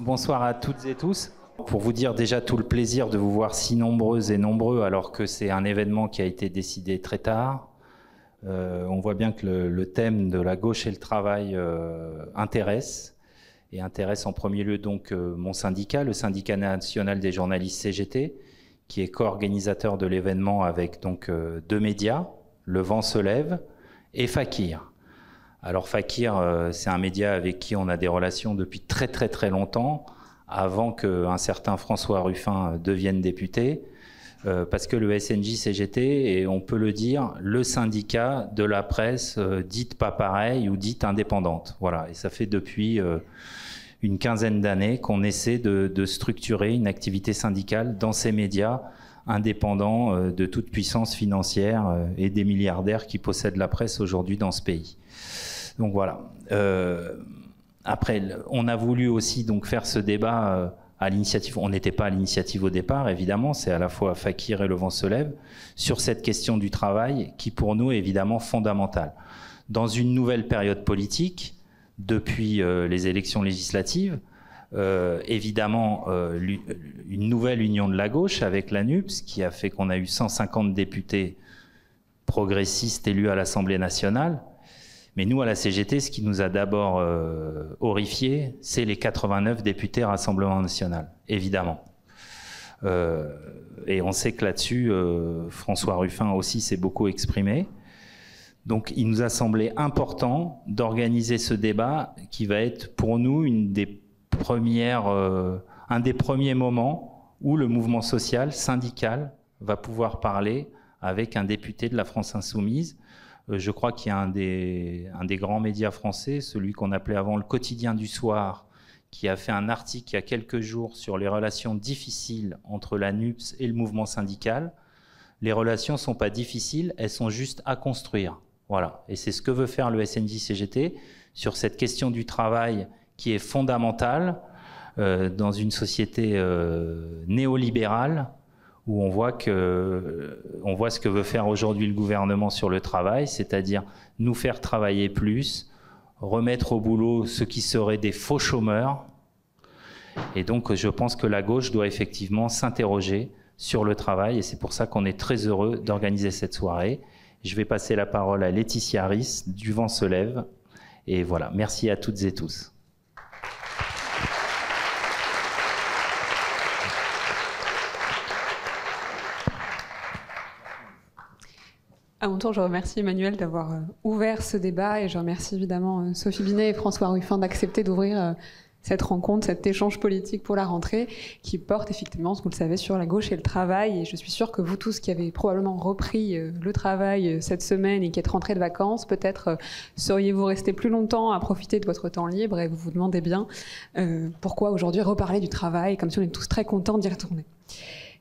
Bonsoir à toutes et tous. Pour vous dire déjà tout le plaisir de vous voir si nombreuses et nombreux alors que c'est un événement qui a été décidé très tard. On voit bien que le thème de la gauche et le travail intéresse en premier lieu donc mon syndicat, le syndicat national des journalistes CGT, qui est co-organisateur de l'événement avec donc deux médias, Le Vent se lève et Fakir. Alors Fakir, c'est un média avec qui on a des relations depuis très très très longtemps, avant qu'un certain François Ruffin devienne député, parce que le SNJ-CGT est, on peut le dire, le syndicat de la presse dite pas pareille ou dite indépendante. Voilà, et ça fait depuis une quinzaine d'années qu'on essaie de structurer une activité syndicale dans ces médias indépendants de toute puissance financière et des milliardaires qui possèdent la presse aujourd'hui dans ce pays. Donc voilà. Après, on a voulu aussi donc faire ce débat à l'initiative. On n'était pas à l'initiative au départ, évidemment. C'est à la fois Fakir et Le Vent se lève sur cette question du travail qui, pour nous, est évidemment fondamentale. Dans une nouvelle période politique, depuis les élections législatives, évidemment, une nouvelle union de la gauche avec la NUPS qui a fait qu'on a eu 150 députés progressistes élus à l'Assemblée nationale. Mais nous, à la CGT, ce qui nous a d'abord horrifiés, c'est les 89 députés Rassemblement national, évidemment. Et on sait que là-dessus, François Ruffin aussi s'est beaucoup exprimé. Donc, il nous a semblé important d'organiser ce débat qui va être pour nous un des premiers moments où le mouvement social, syndical, va pouvoir parler avec un député de la France Insoumise. Je crois qu'il y a un des grands médias français, celui qu'on appelait avant le Quotidien du Soir, qui a fait un article il y a quelques jours sur les relations difficiles entre la NUPS et le mouvement syndical. Les relations ne sont pas difficiles, elles sont juste à construire. Voilà. Et c'est ce que veut faire le SNJ-CGT sur cette question du travail qui est fondamentale dans une société néolibérale, où on voit ce que veut faire aujourd'hui le gouvernement sur le travail, c'est-à-dire nous faire travailler plus, remettre au boulot ceux qui seraient des faux chômeurs. Et donc je pense que la gauche doit effectivement s'interroger sur le travail, et c'est pour ça qu'on est très heureux d'organiser cette soirée. Je vais passer la parole à Laetitia Ris, du Vent se lève. Et voilà, merci à toutes et tous. À mon tour, je remercie Emmanuel d'avoir ouvert ce débat et je remercie évidemment Sophie Binet et François Ruffin d'accepter d'ouvrir cette rencontre, cet échange politique pour la rentrée qui porte effectivement, vous le savez, sur la gauche et le travail. Et je suis sûre que vous tous qui avez probablement repris le travail cette semaine et qui êtes rentrés de vacances, peut-être seriez-vous restés plus longtemps à profiter de votre temps libre et vous vous demandez bien pourquoi aujourd'hui reparler du travail, comme si on est tous très contents d'y retourner.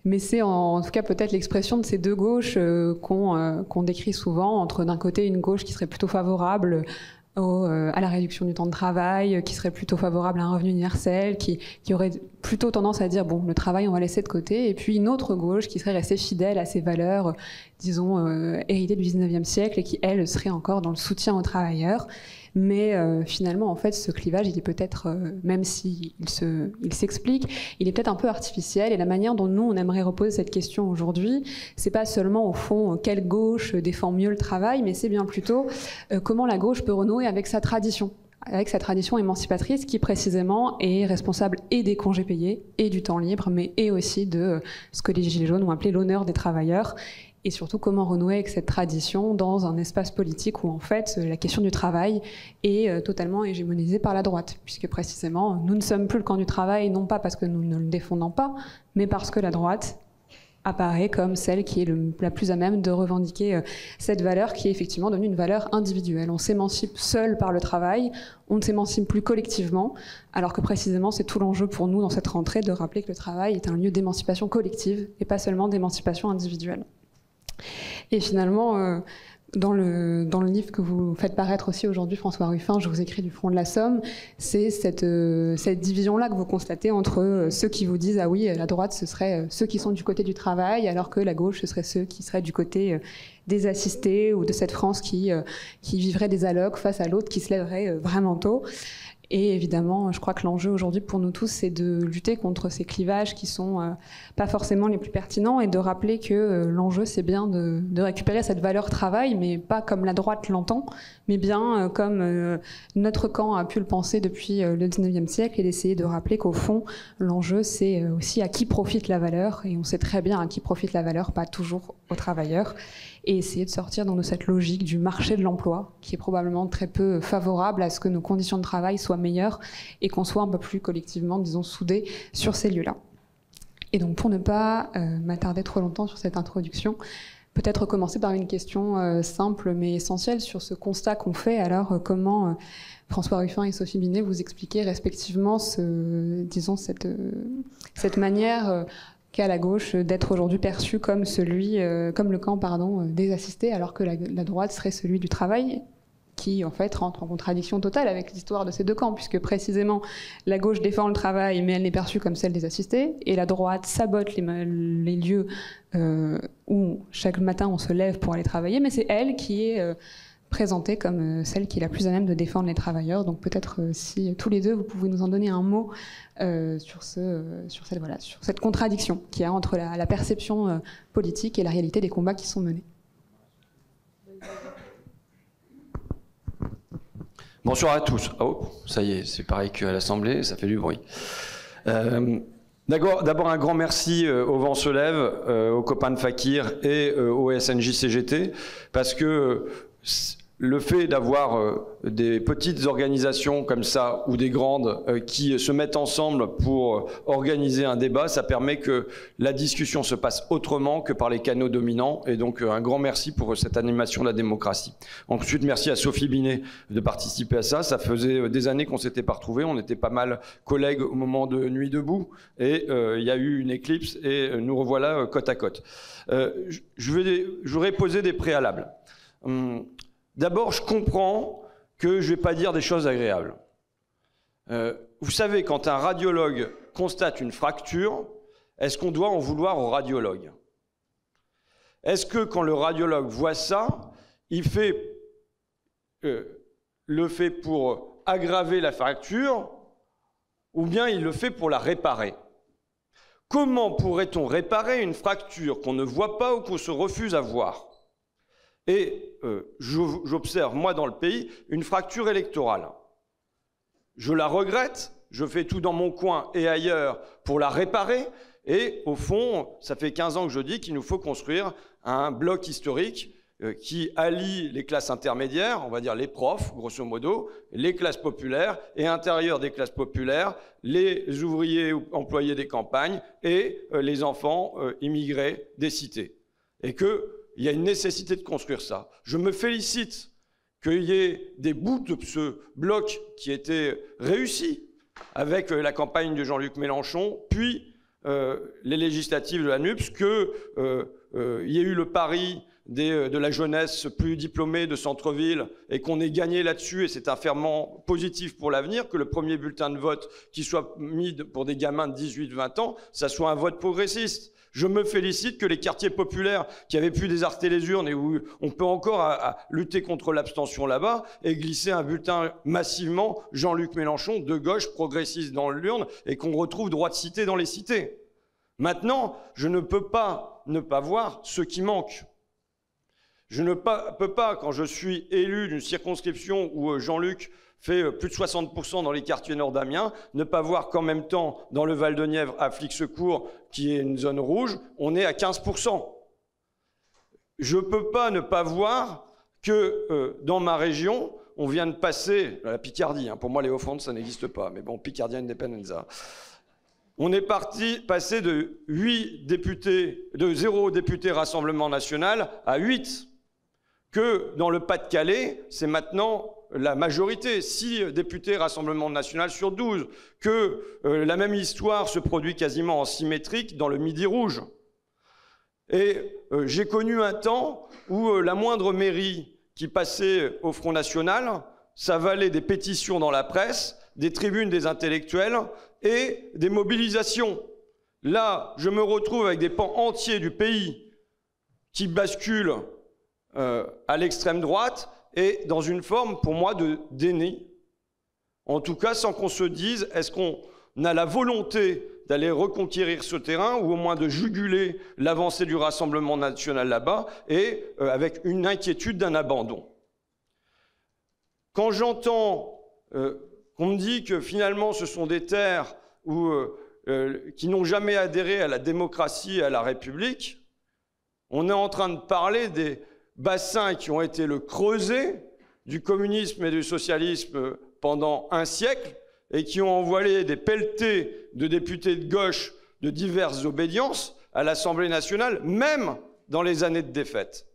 Mais c'est en tout cas peut-être l'expression de ces deux gauches qu'on décrit souvent, entre d'un côté une gauche qui serait plutôt favorable à la réduction du temps de travail, qui serait plutôt favorable à un revenu universel, qui aurait plutôt tendance à dire bon, le travail on va laisser de côté, et puis une autre gauche qui serait restée fidèle à ses valeurs, disons héritées du 19e siècle et qui elle serait encore dans le soutien aux travailleurs. Mais finalement, en fait, ce clivage, il est peut-être, même s'il s'explique, il est peut-être un peu artificiel. Et la manière dont nous, on aimerait reposer cette question aujourd'hui, c'est pas seulement, au fond, quelle gauche défend mieux le travail, mais c'est bien plutôt comment la gauche peut renouer avec sa tradition émancipatrice qui, précisément, est responsable et des congés payés, et du temps libre, mais et aussi de ce que les Gilets jaunes ont appelé l'honneur des travailleurs. Et surtout, comment renouer avec cette tradition dans un espace politique où, en fait, la question du travail est totalement hégémonisée par la droite. Puisque, précisément, nous ne sommes plus le camp du travail, non pas parce que nous ne le défendons pas, mais parce que la droite apparaît comme celle qui est la plus à même de revendiquer cette valeur qui est effectivement devenue une valeur individuelle. On s'émancipe seul par le travail, on ne s'émancipe plus collectivement, alors que précisément, c'est tout l'enjeu pour nous dans cette rentrée de rappeler que le travail est un lieu d'émancipation collective et pas seulement d'émancipation individuelle. Et finalement, dans le livre que vous faites paraître aussi aujourd'hui, François Ruffin, je vous écris du front de la Somme, c'est cette division-là que vous constatez entre ceux qui vous disent « Ah oui, la droite, ce serait ceux qui sont du côté du travail, alors que la gauche, ce serait ceux qui seraient du côté des assistés ou de cette France qui vivrait des allocs face à l'autre qui se lèverait vraiment tôt ». Et évidemment, je crois que l'enjeu aujourd'hui pour nous tous, c'est de lutter contre ces clivages qui sont pas forcément les plus pertinents et de rappeler que l'enjeu, c'est bien de récupérer cette valeur travail, mais pas comme la droite l'entend, mais bien comme notre camp a pu le penser depuis le 19e siècle, et d'essayer de rappeler qu'au fond, l'enjeu, c'est aussi à qui profite la valeur, et on sait très bien à qui profite la valeur, pas toujours aux travailleurs, et essayer de sortir donc de cette logique du marché de l'emploi, qui est probablement très peu favorable à ce que nos conditions de travail soient meilleures et qu'on soit un peu plus collectivement, disons, soudés sur ces lieux-là. Et donc, pour ne pas m'attarder trop longtemps sur cette introduction, peut-être commencer par une question simple mais essentielle sur ce constat qu'on fait. Alors, comment François Ruffin et Sophie Binet vous expliquez respectivement disons, cette manière qu'à la gauche d'être aujourd'hui perçu comme comme le camp des assistés, alors que la droite serait celui du travail, qui en fait rentre en contradiction totale avec l'histoire de ces deux camps, puisque précisément la gauche défend le travail, mais elle n'est perçue comme celle des assistés, et la droite sabote les lieux où chaque matin on se lève pour aller travailler, mais c'est elle qui est présentée comme celle qui est la plus à même de défendre les travailleurs. Donc peut-être si tous les deux vous pouvez nous en donner un mot sur cette contradiction qu'il y a entre la perception politique et la réalité des combats qui sont menés. Bonsoir à tous. Oh, ça y est, c'est pareil qu'à l'Assemblée, ça fait du bruit. D'abord un grand merci au Vent se lève, aux copains de Fakir et au SNJ-CGT, parce que le fait d'avoir des petites organisations comme ça ou des grandes qui se mettent ensemble pour organiser un débat, ça permet que la discussion se passe autrement que par les canaux dominants. Et donc un grand merci pour cette animation de la démocratie. Ensuite, merci à Sophie Binet de participer à ça. Ça faisait des années qu'on ne s'était pas retrouvés. On était pas mal collègues au moment de Nuit debout. Et il y a eu une éclipse et nous revoilà côte à côte. J'aurais posé des préalables. D'abord, je comprends que je ne vais pas dire des choses agréables. Vous savez, quand un radiologue constate une fracture, est-ce qu'on doit en vouloir au radiologue? Est-ce que quand le radiologue voit ça, il le fait pour aggraver la fracture ou bien il le fait pour la réparer? Comment pourrait-on réparer une fracture qu'on ne voit pas ou qu'on se refuse à voir? Et j'observe, moi, dans le pays, une fracture électorale. Je la regrette, je fais tout dans mon coin et ailleurs pour la réparer. Et au fond, ça fait 15 ans que je dis qu'il nous faut construire un bloc historique qui allie les classes intermédiaires, on va dire les profs, grosso modo, les classes populaires, et à l'intérieur des classes populaires, les ouvriers ou employés des campagnes et les enfants immigrés des cités. Et qu'il y a une nécessité de construire ça. Je me félicite qu'il y ait des bouts de ce bloc qui étaient réussis avec la campagne de Jean-Luc Mélenchon, puis les législatives de la NUPS, qu'il y ait eu le pari de la jeunesse plus diplômée de centre-ville et qu'on ait gagné là-dessus, et c'est un ferment positif pour l'avenir, que le premier bulletin de vote qui soit mis pour des gamins de 18-20 ans, ça soit un vote progressiste. Je me félicite que les quartiers populaires qui avaient pu déserter les urnes et où on peut encore à lutter contre l'abstention là-bas aient glissé un bulletin massivement Jean-Luc Mélenchon de gauche progressiste dans l'urne et qu'on retrouve droite cité dans les cités. Maintenant, je ne peux pas ne pas voir ce qui manque. Je ne peux pas, quand je suis élu d'une circonscription où Jean-Luc fait plus de 60% dans les quartiers nord d'Amiens, ne pas voir qu'en même temps, dans le Val-de-Nièvre, à Flix-Secours, qui est une zone rouge, on est à 15%. Je ne peux pas ne pas voir que dans ma région, on vient de passer, la Picardie, pour moi les Hauts-de-France ça n'existe pas, mais bon, Picardia Independenza. On est passé de 0 députés Rassemblement National à 8. Que dans le Pas-de-Calais, c'est maintenant la majorité, 6 députés Rassemblement National sur 12, que la même histoire se produit quasiment en symétrique dans le Midi Rouge. Et j'ai connu un temps où la moindre mairie qui passait au Front National, ça valait des pétitions dans la presse, des tribunes des intellectuels et des mobilisations. Là, je me retrouve avec des pans entiers du pays qui basculent à l'extrême droite et dans une forme, pour moi, de déni. En tout cas, sans qu'on se dise, est-ce qu'on a la volonté d'aller reconquérir ce terrain ou au moins de juguler l'avancée du Rassemblement national là-bas et avec une inquiétude d'un abandon. Quand j'entends qu'on me dit que finalement ce sont des terres qui n'ont jamais adhéré à la démocratie et à la République, on est en train de parler des bassins qui ont été le creuset du communisme et du socialisme pendant un siècle et qui ont envoyé des pelletés de députés de gauche de diverses obédiences à l'Assemblée nationale, même dans les années de défaite.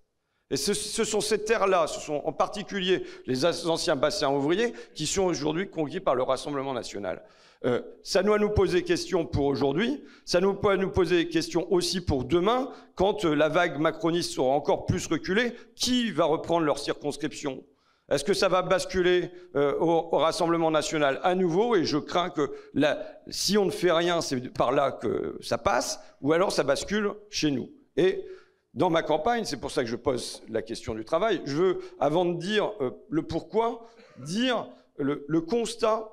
Et ce sont ces terres-là, ce sont en particulier les anciens bassins ouvriers qui sont aujourd'hui conquis par le Rassemblement national. Ça doit nous poser question pour aujourd'hui, ça doit nous poser question aussi pour demain, quand la vague macroniste sera encore plus reculée, qui va reprendre leur circonscription ? Est-ce que ça va basculer au Rassemblement national à nouveau? Et je crains que si on ne fait rien, c'est par là que ça passe, ou alors ça bascule chez nous. Et dans ma campagne, c'est pour ça que je pose la question du travail, je veux, avant de dire le pourquoi, dire le constat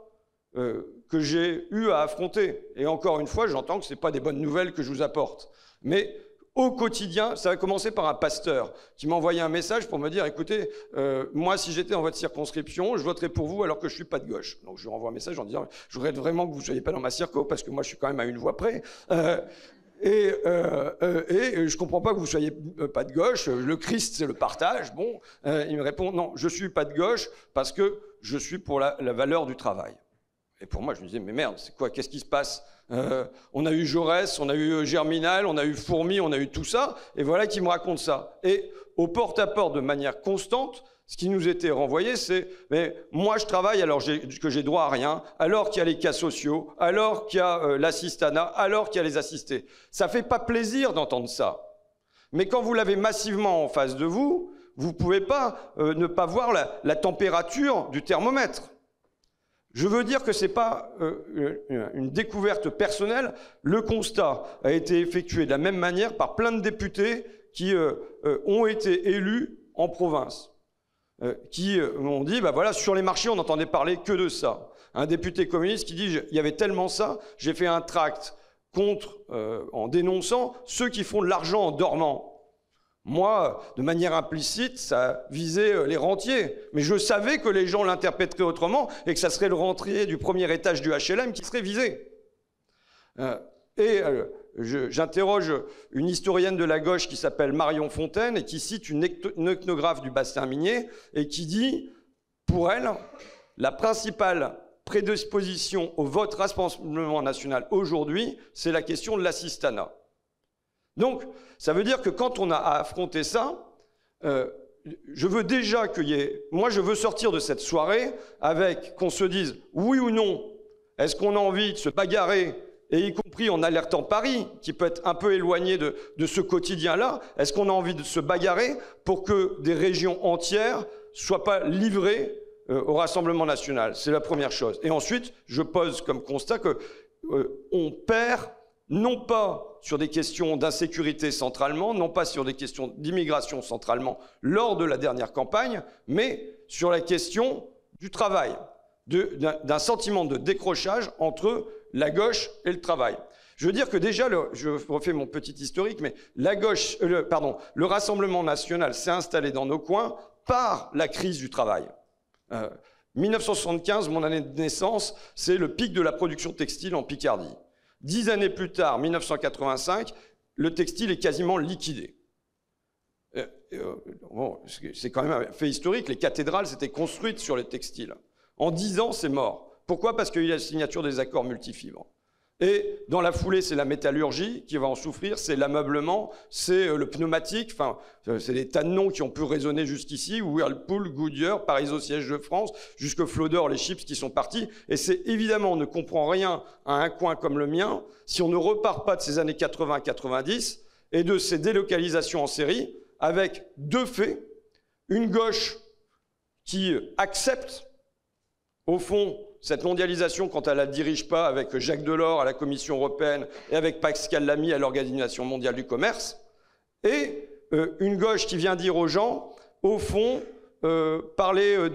que j'ai eu à affronter. Et encore une fois, j'entends que ce n'est pas des bonnes nouvelles que je vous apporte. Mais au quotidien, ça va commencer par un pasteur qui m'a envoyé un message pour me dire, écoutez, moi, si j'étais dans votre circonscription, je voterais pour vous alors que je ne suis pas de gauche. Donc je lui renvoie un message en disant, je voudrais vraiment que vous ne soyez pas dans ma circo, parce que moi, je suis quand même à une voix près. Et je ne comprends pas que vous ne soyez pas de gauche, le Christ c'est le partage. Bon, il me répond, non, je ne suis pas de gauche parce que je suis pour la valeur du travail. Et pour moi, je me disais, mais merde, c'est quoi, qu'est-ce qui se passe? On a eu Jaurès, on a eu Germinal, on a eu Fourmy, on a eu tout ça, et voilà qui me raconte ça. Et au porte-à-porte, de manière constante, ce qui nous était renvoyé, c'est « mais moi je travaille alors que j'ai droit à rien, alors qu'il y a les cas sociaux, alors qu'il y a l'assistanat, alors qu'il y a les assistés ». Ça ne fait pas plaisir d'entendre ça. Mais quand vous l'avez massivement en face de vous, vous ne pouvez pas ne pas voir la température du thermomètre. Je veux dire que ce n'est pas une découverte personnelle. Le constat a été effectué de la même manière par plein de députés qui ont été élus en province, qui m'ont dit, bah voilà, sur les marchés, on n'entendait parler que de ça. Un député communiste qui dit, il y avait tellement ça, j'ai fait un tract contre, en dénonçant ceux qui font de l'argent en dormant. Moi, de manière implicite, ça visait les rentiers. Mais je savais que les gens l'interpréteraient autrement et que ça serait le rentier du premier étage du HLM qui serait visé. J'interroge une historienne de la gauche qui s'appelle Marion Fontaine et qui cite une ethnographe du bassin minier et qui dit, pour elle, la principale prédisposition au vote Rassemblement national aujourd'hui, c'est la question de l'assistanat. Donc, ça veut dire que quand on a à affronter ça, je veux déjà qu'il y ait... Moi, je veux sortir de cette soirée avec qu'on se dise oui ou non. Est-ce qu'on a envie de se bagarrer, et y compris en alertant Paris, qui peut être un peu éloigné de ce quotidien-là, est-ce qu'on a envie de se bagarrer pour que des régions entières ne soient pas livrées au Rassemblement national? C'est la première chose. Et ensuite, je pose comme constat qu'on perd non pas sur des questions d'insécurité centralement, non pas sur des questions d'immigration centralement lors de la dernière campagne, mais sur la question du travail, d'un sentiment de décrochage entre la gauche et le travail. Je veux dire que déjà, je refais mon petit historique, mais le Rassemblement national s'est installé dans nos coins par la crise du travail. 1975, mon année de naissance, c'est le pic de la production textile en Picardie. 10 années plus tard, 1985, le textile est quasiment liquidé. Bon, c'est quand même un fait historique, les cathédrales s'étaient construites sur les textiles. En 10 ans, c'est mort. Pourquoi? Parce qu'il y a la signature des accords multifibres. Et dans la foulée, c'est la métallurgie qui va en souffrir, c'est l'ameublement, c'est le pneumatique, enfin, c'est des tas de noms qui ont pu résonner jusqu'ici, Whirlpool, Goodyear, Paris au siège de France, jusque Flodor, les chips qui sont partis. Et c'est évidemment, on ne comprend rien à un coin comme le mien si on ne repart pas de ces années 80-90 et de ces délocalisations en série avec deux faits. Une gauche qui accepte, au fond, cette mondialisation, quand elle ne la dirige pas avec Jacques Delors à la Commission européenne et avec Pascal Lamy à l'Organisation mondiale du commerce, et une gauche qui vient dire aux gens, au fond, parler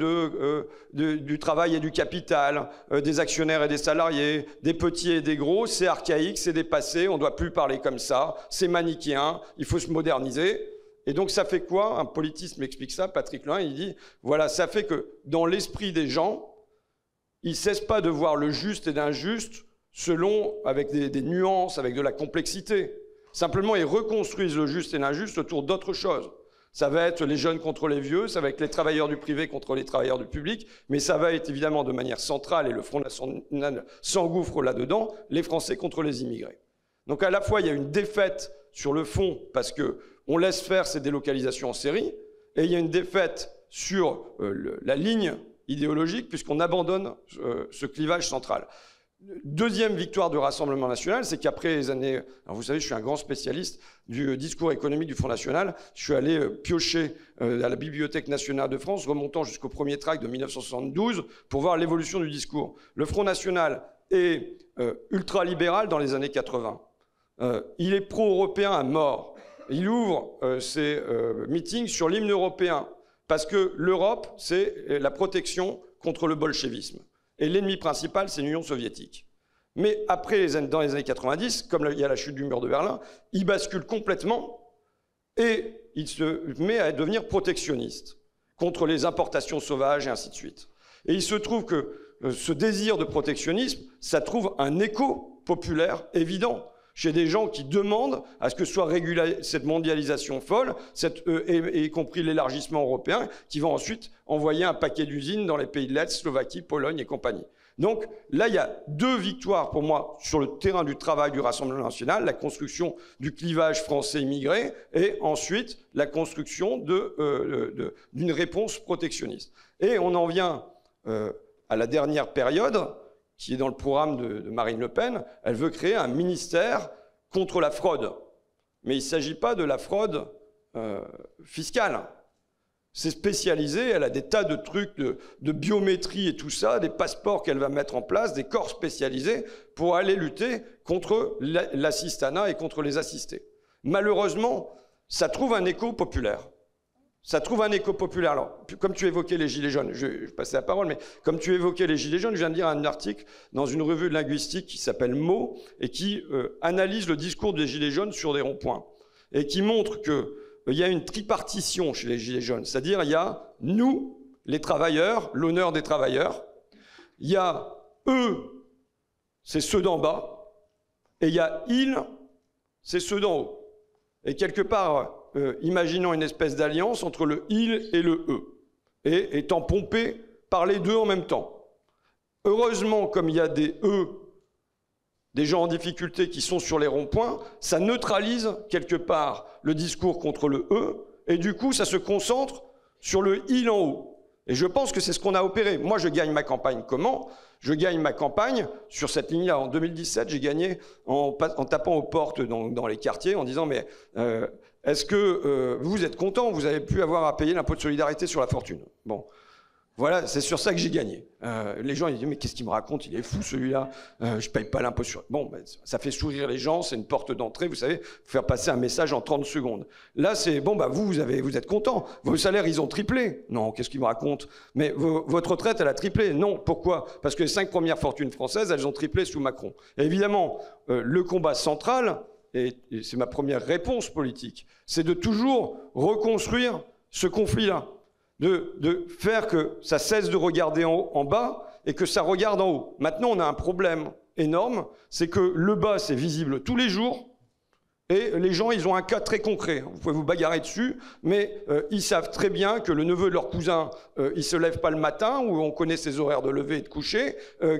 du travail et du capital, des actionnaires et des salariés, des petits et des gros, c'est archaïque, c'est dépassé, on ne doit plus parler comme ça, c'est manichéen, il faut se moderniser. Et donc ça fait quoi? Un politiste m'explique ça, Patrick Lehun, il dit, voilà, ça fait que dans l'esprit des gens, ils ne cessent pas de voir le juste et l'injuste avec des nuances, avec de la complexité. Simplement, ils reconstruisent le juste et l'injuste autour d'autres choses. Ça va être les jeunes contre les vieux, ça va être les travailleurs du privé contre les travailleurs du public, mais ça va être évidemment de manière centrale, et le Front National s'engouffre là-dedans, les Français contre les immigrés. Donc à la fois, il y a une défaite sur le fond, parce qu'on laisse faire ces délocalisations en série, et il y a une défaite sur la ligne idéologique, puisqu'on abandonne ce clivage central. Deuxième victoire du Rassemblement national, c'est qu'après les années... Alors vous savez, je suis un grand spécialiste du discours économique du Front National. Je suis allé piocher à la Bibliothèque nationale de France, remontant jusqu'au premier tract de 1972, pour voir l'évolution du discours. Le Front National est ultralibéral dans les années 80. Il est pro-européen à mort. Il ouvre ses meetings sur l'hymne européen, parce que l'Europe, c'est la protection contre le bolchevisme. Et l'ennemi principal, c'est l'Union soviétique. Mais après, dans les années 90, comme il y a la chute du mur de Berlin, il bascule complètement et il se met à devenir protectionniste contre les importations sauvages et ainsi de suite. Et il se trouve que ce désir de protectionnisme, ça trouve un écho populaire évident chez des gens qui demandent à ce que soit régulée cette mondialisation folle, y compris l'élargissement européen, qui va ensuite envoyer un paquet d'usines dans les pays de l'Est, Slovaquie, Pologne et compagnie. Donc là, il y a deux victoires pour moi sur le terrain du travail du Rassemblement national, la construction du clivage français immigré et ensuite la construction d'une réponse protectionniste. Et on en vient à la dernière période, qui est dans le programme de Marine Le Pen. Elle veut créer un ministère contre la fraude. Mais il ne s'agit pas de la fraude fiscale. C'est spécialisé, elle a des tas de trucs de biométrie et tout ça, des passeports qu'elle va mettre en place, des corps spécialisés pour aller lutter contre l'assistanat et contre les assistés. Malheureusement, ça trouve un écho populaire. Ça trouve un écho populaire. Alors, comme tu évoquais les Gilets jaunes, je vais passer la parole, mais comme tu évoquais les Gilets jaunes, je viens de lire un article dans une revue de linguistique qui s'appelle Mots et qui analyse le discours des Gilets jaunes sur des ronds-points et qui montre qu'il y a une tripartition chez les Gilets jaunes, c'est-à-dire il y a nous, les travailleurs, l'honneur des travailleurs, il y a eux, c'est ceux d'en bas, et il y a ils, c'est ceux d'en haut. Et quelque part, imaginons une espèce d'alliance entre le « il » et le « eux », et étant pompé par les deux en même temps. Heureusement, comme il y a des « eux », des gens en difficulté qui sont sur les ronds-points, ça neutralise quelque part le discours contre le « eux », et du coup, ça se concentre sur le « il » en haut. Et je pense que c'est ce qu'on a opéré. Moi, je gagne ma campagne comment? Je gagne ma campagne sur cette ligne-là. En 2017, j'ai gagné en tapant aux portes dans les quartiers, en disant « mais est-ce que vous êtes content? Vous avez pu avoir à payer l'impôt de solidarité sur la fortune. » Bon, voilà, c'est sur ça que j'ai gagné. Les gens ils disent « mais qu'est-ce qu'il me raconte? Il est fou celui-là, je paye pas l'impôt sur... » Bon, ben, ça fait sourire les gens, c'est une porte d'entrée, vous savez, faire passer un message en 30 secondes. Là, c'est bon, bah vous êtes content. Vos salaires, ils ont triplé. Non, qu'est-ce qu'il me raconte? Mais votre retraite, elle a triplé. Non, pourquoi? Parce que les 5 premières fortunes françaises, elles ont triplé sous Macron. Et évidemment, le combat central, et c'est ma première réponse politique, c'est de toujours reconstruire ce conflit-là. De faire que ça cesse de regarder en bas et que ça regarde en haut. Maintenant, on a un problème énorme, c'est que le bas, c'est visible tous les jours, et les gens, ils ont un cas très concret. Vous pouvez vous bagarrer dessus, mais ils savent très bien que le neveu de leur cousin, il se lève pas le matin, ou on connaît ses horaires de lever et de coucher,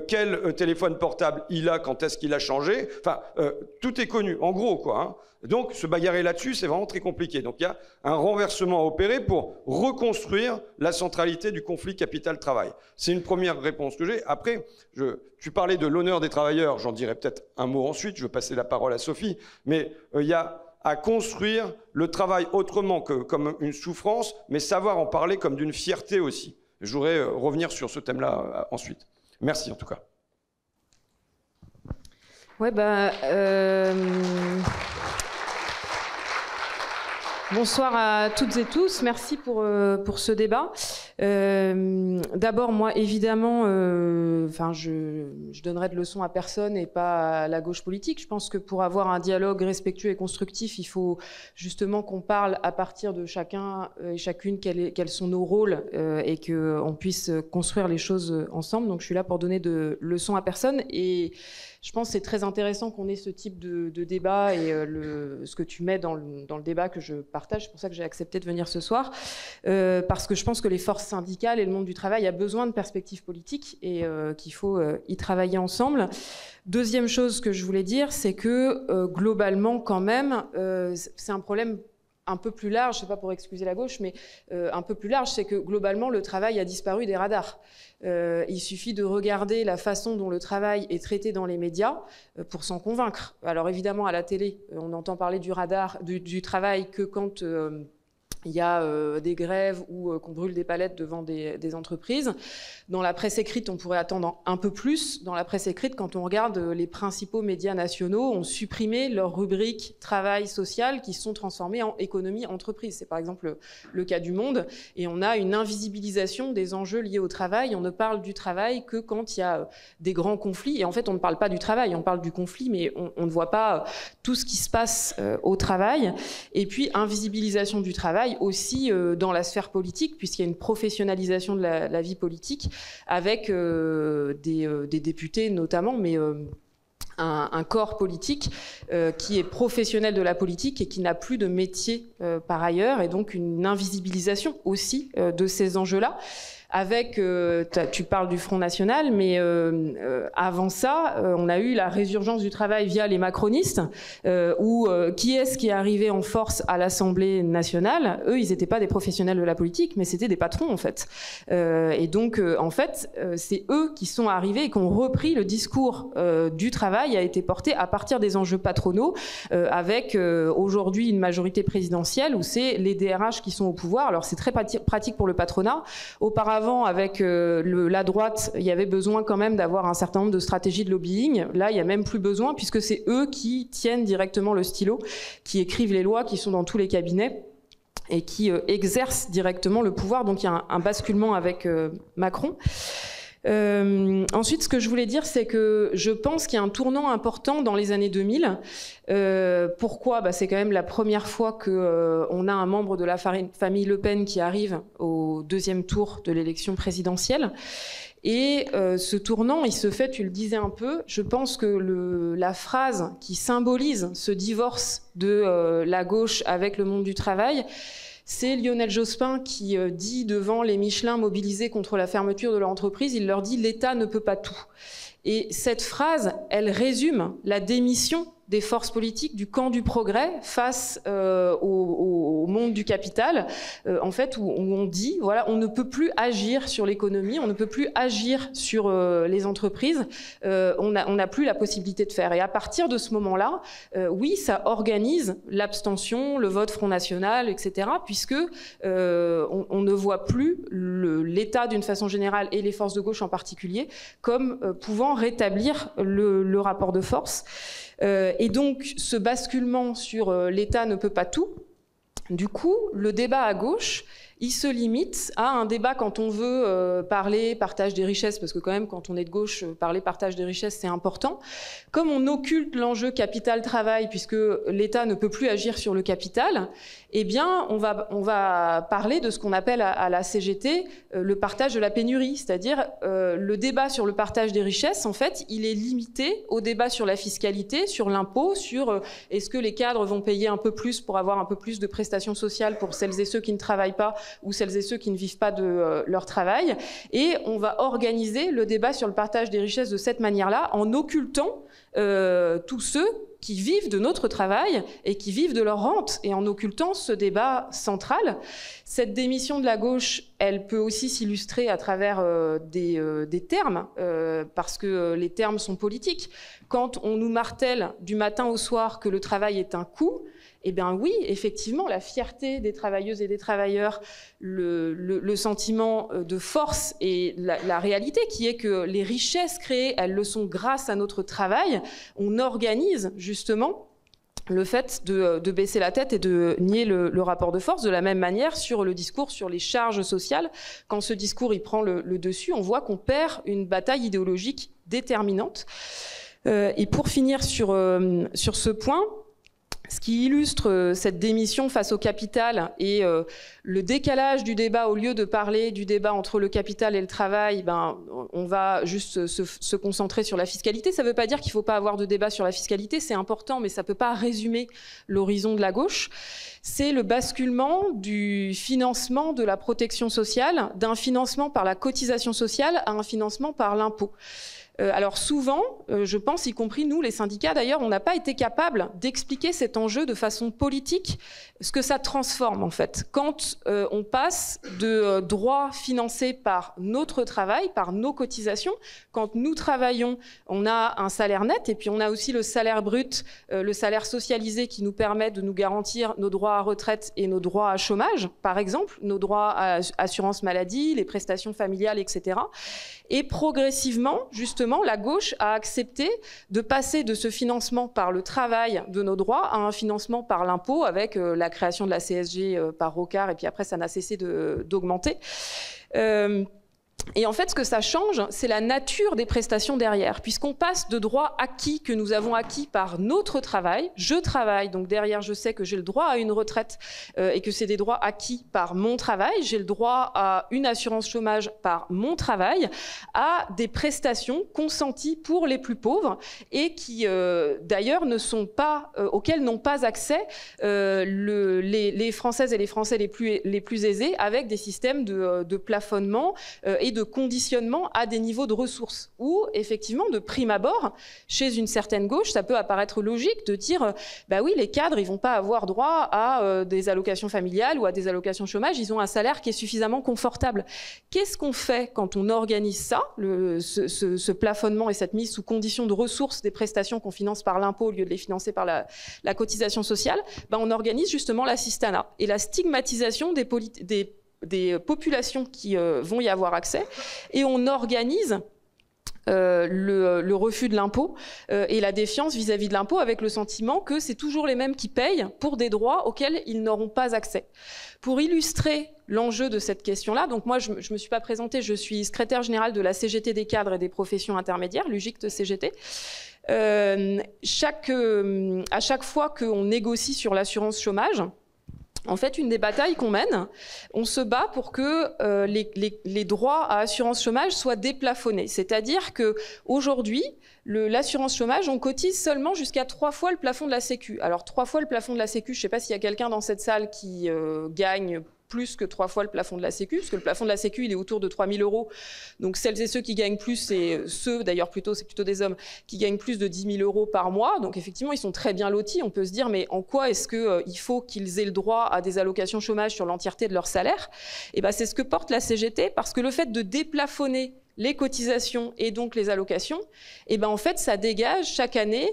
quel téléphone portable il a, quand est-ce qu'il a changé, enfin, tout est connu, en gros, quoi. Hein. Donc, se bagarrer là-dessus, c'est vraiment très compliqué. Donc, il y a un renversement à opérer pour reconstruire la centralité du conflit capital-travail. C'est une première réponse que j'ai. Après, tu parlais de l'honneur des travailleurs, j'en dirai peut-être un mot ensuite, je vais passer la parole à Sophie, mais il y a à construire le travail autrement que comme une souffrance, mais savoir en parler comme d'une fierté aussi. Je voudrais revenir sur ce thème-là ensuite. Merci en tout cas. Ouais, Bonsoir à toutes et tous, merci pour ce débat. D'abord, moi, évidemment, je donnerai de leçons à personne et pas à la gauche politique. Je pense que pour avoir un dialogue respectueux et constructif, il faut justement qu'on parle à partir de chacun et chacune quels sont nos rôles et qu'on puisse construire les choses ensemble. Donc, je suis là pour donner de leçons à personne et je pense que c'est très intéressant qu'on ait ce type de débat et ce que tu mets dans le débat que je partage. C'est pour ça que j'ai accepté de venir ce soir, parce que je pense que les forces syndicales et le monde du travail a besoin de perspectives politiques et qu'il faut y travailler ensemble. Deuxième chose que je voulais dire, c'est que globalement, quand même, c'est un problème un peu plus large, je ne sais pas pour excuser la gauche, mais un peu plus large, c'est que globalement, le travail a disparu des radars. Il suffit de regarder la façon dont le travail est traité dans les médias pour s'en convaincre. Alors évidemment, à la télé, on entend parler du travail que quand il y a des grèves ou qu'on brûle des palettes devant des entreprises. Dans la presse écrite, on pourrait attendre un peu plus. Dans la presse écrite, quand on regarde les principaux médias nationaux, ont supprimé leur rubrique travail social qui sont transformées en économie entreprise. C'est par exemple le cas du Monde. Et on a une invisibilisation des enjeux liés au travail. On ne parle du travail que quand il y a des grands conflits. Et en fait, on ne parle pas du travail, on parle du conflit, mais on ne voit pas tout ce qui se passe au travail. Et puis, invisibilisation du travail aussi dans la sphère politique, puisqu'il y a une professionnalisation de la vie politique, avec des députés notamment, mais un corps politique qui est professionnel de la politique et qui n'a plus de métier par ailleurs, et donc une invisibilisation aussi de ces enjeux-là. Avec, tu parles du Front National, mais avant ça, on a eu la résurgence du travail via les macronistes, où qui est-ce qui est arrivé en force à l'Assemblée nationale? Eux, ils n'étaient pas des professionnels de la politique, mais c'était des patrons, en fait. Et donc, en fait, c'est eux qui sont arrivés et qui ont repris le discours du travail, a été porté à partir des enjeux patronaux, avec aujourd'hui une majorité présidentielle où c'est les DRH qui sont au pouvoir. Alors, c'est très pratique pour le patronat. Auparavant, avec la droite, il y avait besoin quand même d'avoir un certain nombre de stratégies de lobbying. Là, il n'y a même plus besoin, puisque c'est eux qui tiennent directement le stylo, qui écrivent les lois, qui sont dans tous les cabinets et qui exercent directement le pouvoir. Donc il y a un basculement avec Macron. Ensuite, ce que je voulais dire, c'est que je pense qu'il y a un tournant important dans les années 2000. Pourquoi ? C'est quand même la première fois qu'on a un membre de la famille Le Pen qui arrive au deuxième tour de l'élection présidentielle. Et ce tournant, il se fait, tu le disais un peu, je pense que la phrase qui symbolise ce divorce de la gauche avec le monde du travail, c'est Lionel Jospin qui dit devant les Michelin mobilisés contre la fermeture de leur entreprise, il leur dit « l'État ne peut pas tout ». Et cette phrase, elle résume la démission des forces politiques du camp du progrès face au monde du capital, en fait, où on dit, voilà, on ne peut plus agir sur l'économie, on ne peut plus agir sur les entreprises, on n'a plus la possibilité de faire. Et à partir de ce moment-là, oui, ça organise l'abstention, le vote Front National, etc., puisque on ne voit plus l'État d'une façon générale et les forces de gauche en particulier comme pouvant rétablir le rapport de force. Et donc, ce basculement sur l'État ne peut pas tout, du coup, le débat à gauche, il se limite à un débat quand on veut parler partage des richesses, parce que quand même, quand on est de gauche, parler partage des richesses, c'est important. Comme on occulte l'enjeu capital-travail, puisque l'État ne peut plus agir sur le capital, eh bien, on va parler de ce qu'on appelle à la CGT le partage de la pénurie, c'est-à-dire le débat sur le partage des richesses, en fait, il est limité au débat sur la fiscalité, sur l'impôt, sur est-ce que les cadres vont payer un peu plus pour avoir un peu plus de prestations sociales pour celles et ceux qui ne travaillent pas ou celles et ceux qui ne vivent pas de leur travail. Et on va organiser le débat sur le partage des richesses de cette manière-là, en occultant tous ceux qui vivent de notre travail et qui vivent de leur rente, et en occultant ce débat central. Cette démission de la gauche, elle peut aussi s'illustrer à travers des termes, parce que les termes sont politiques. Quand on nous martèle du matin au soir que le travail est un coût, eh bien oui, effectivement, la fierté des travailleuses et des travailleurs, le sentiment de force et la réalité qui est que les richesses créées, elles le sont grâce à notre travail. On organise justement le fait de baisser la tête et de nier le rapport de force. De la même manière, sur le discours sur les charges sociales, quand ce discours il prend le dessus, on voit qu'on perd une bataille idéologique déterminante. Et pour finir sur ce point, ce qui illustre cette démission face au capital et le décalage du débat, au lieu de parler du débat entre le capital et le travail, on va juste se concentrer sur la fiscalité. Ça ne veut pas dire qu'il ne faut pas avoir de débat sur la fiscalité, c'est important, mais ça ne peut pas résumer l'horizon de la gauche. C'est le basculement du financement de la protection sociale, d'un financement par la cotisation sociale à un financement par l'impôt. Alors souvent, je pense, y compris nous, les syndicats d'ailleurs, on n'a pas été capable d'expliquer cet enjeu de façon politique, ce que ça transforme en fait. Quand on passe de droits financés par notre travail, par nos cotisations, quand nous travaillons, on a un salaire net et puis on a aussi le salaire brut, le salaire socialisé qui nous permet de nous garantir nos droits à retraite et nos droits à chômage, par exemple, nos droits à assurance maladie, les prestations familiales, etc. Et progressivement, justement, la gauche a accepté de passer de ce financement par le travail de nos droits à un financement par l'impôt avec la création de la CSG par Rocard, et puis après, ça n'a cessé d'augmenter. Et en fait, ce que ça change, c'est la nature des prestations derrière, puisqu'on passe de droits acquis que nous avons acquis par notre travail. Je travaille, donc derrière, je sais que j'ai le droit à une retraite et que c'est des droits acquis par mon travail. J'ai le droit à une assurance chômage par mon travail, à des prestations consenties pour les plus pauvres et qui, d'ailleurs, ne sont pas, auxquelles n'ont pas accès les Françaises et les Français les plus aisés, avec des systèmes de plafonnement et de conditionnement à des niveaux de ressources, où effectivement de prime abord, chez une certaine gauche, ça peut apparaître logique de dire bah oui, les cadres ils vont pas avoir droit à des allocations familiales ou à des allocations chômage, ils ont un salaire qui est suffisamment confortable. Qu'est-ce qu'on fait quand on organise ça, ce plafonnement et cette mise sous condition de ressources des prestations qu'on finance par l'impôt au lieu de les financer par la cotisation sociale? Ben, on organise justement l'assistanat et la stigmatisation des populations qui vont y avoir accès, et on organise le refus de l'impôt et la défiance vis-à-vis de l'impôt, avec le sentiment que c'est toujours les mêmes qui payent pour des droits auxquels ils n'auront pas accès. Pour illustrer l'enjeu de cette question-là, donc moi je me suis pas présentée, je suis secrétaire générale de la CGT des cadres et des professions intermédiaires, l'UGICT CGT. À chaque fois qu'on négocie sur l'assurance chômage, en fait, une des batailles qu'on mène, on se bat pour que les droits à assurance chômage soient déplafonnés. C'est-à-dire qu'aujourd'hui, l'assurance chômage, on cotise seulement jusqu'à 3 fois le plafond de la Sécu. Alors 3 fois le plafond de la Sécu, je ne sais pas s'il y a quelqu'un dans cette salle qui gagne plus que 3 fois le plafond de la Sécu, parce que le plafond de la Sécu, il est autour de 3 000 €. Donc celles et ceux qui gagnent plus, c'est ceux, d'ailleurs c'est plutôt des hommes, qui gagnent plus de 10 000 € par mois. Donc effectivement, ils sont très bien lotis. On peut se dire, mais en quoi est-ce qu'il faut qu'ils aient le droit à des allocations chômage sur l'entièreté de leur salaire? Et ben, c'est ce que porte la CGT, parce que le fait de déplafonner les cotisations et donc les allocations, et ben en fait, ça dégage chaque année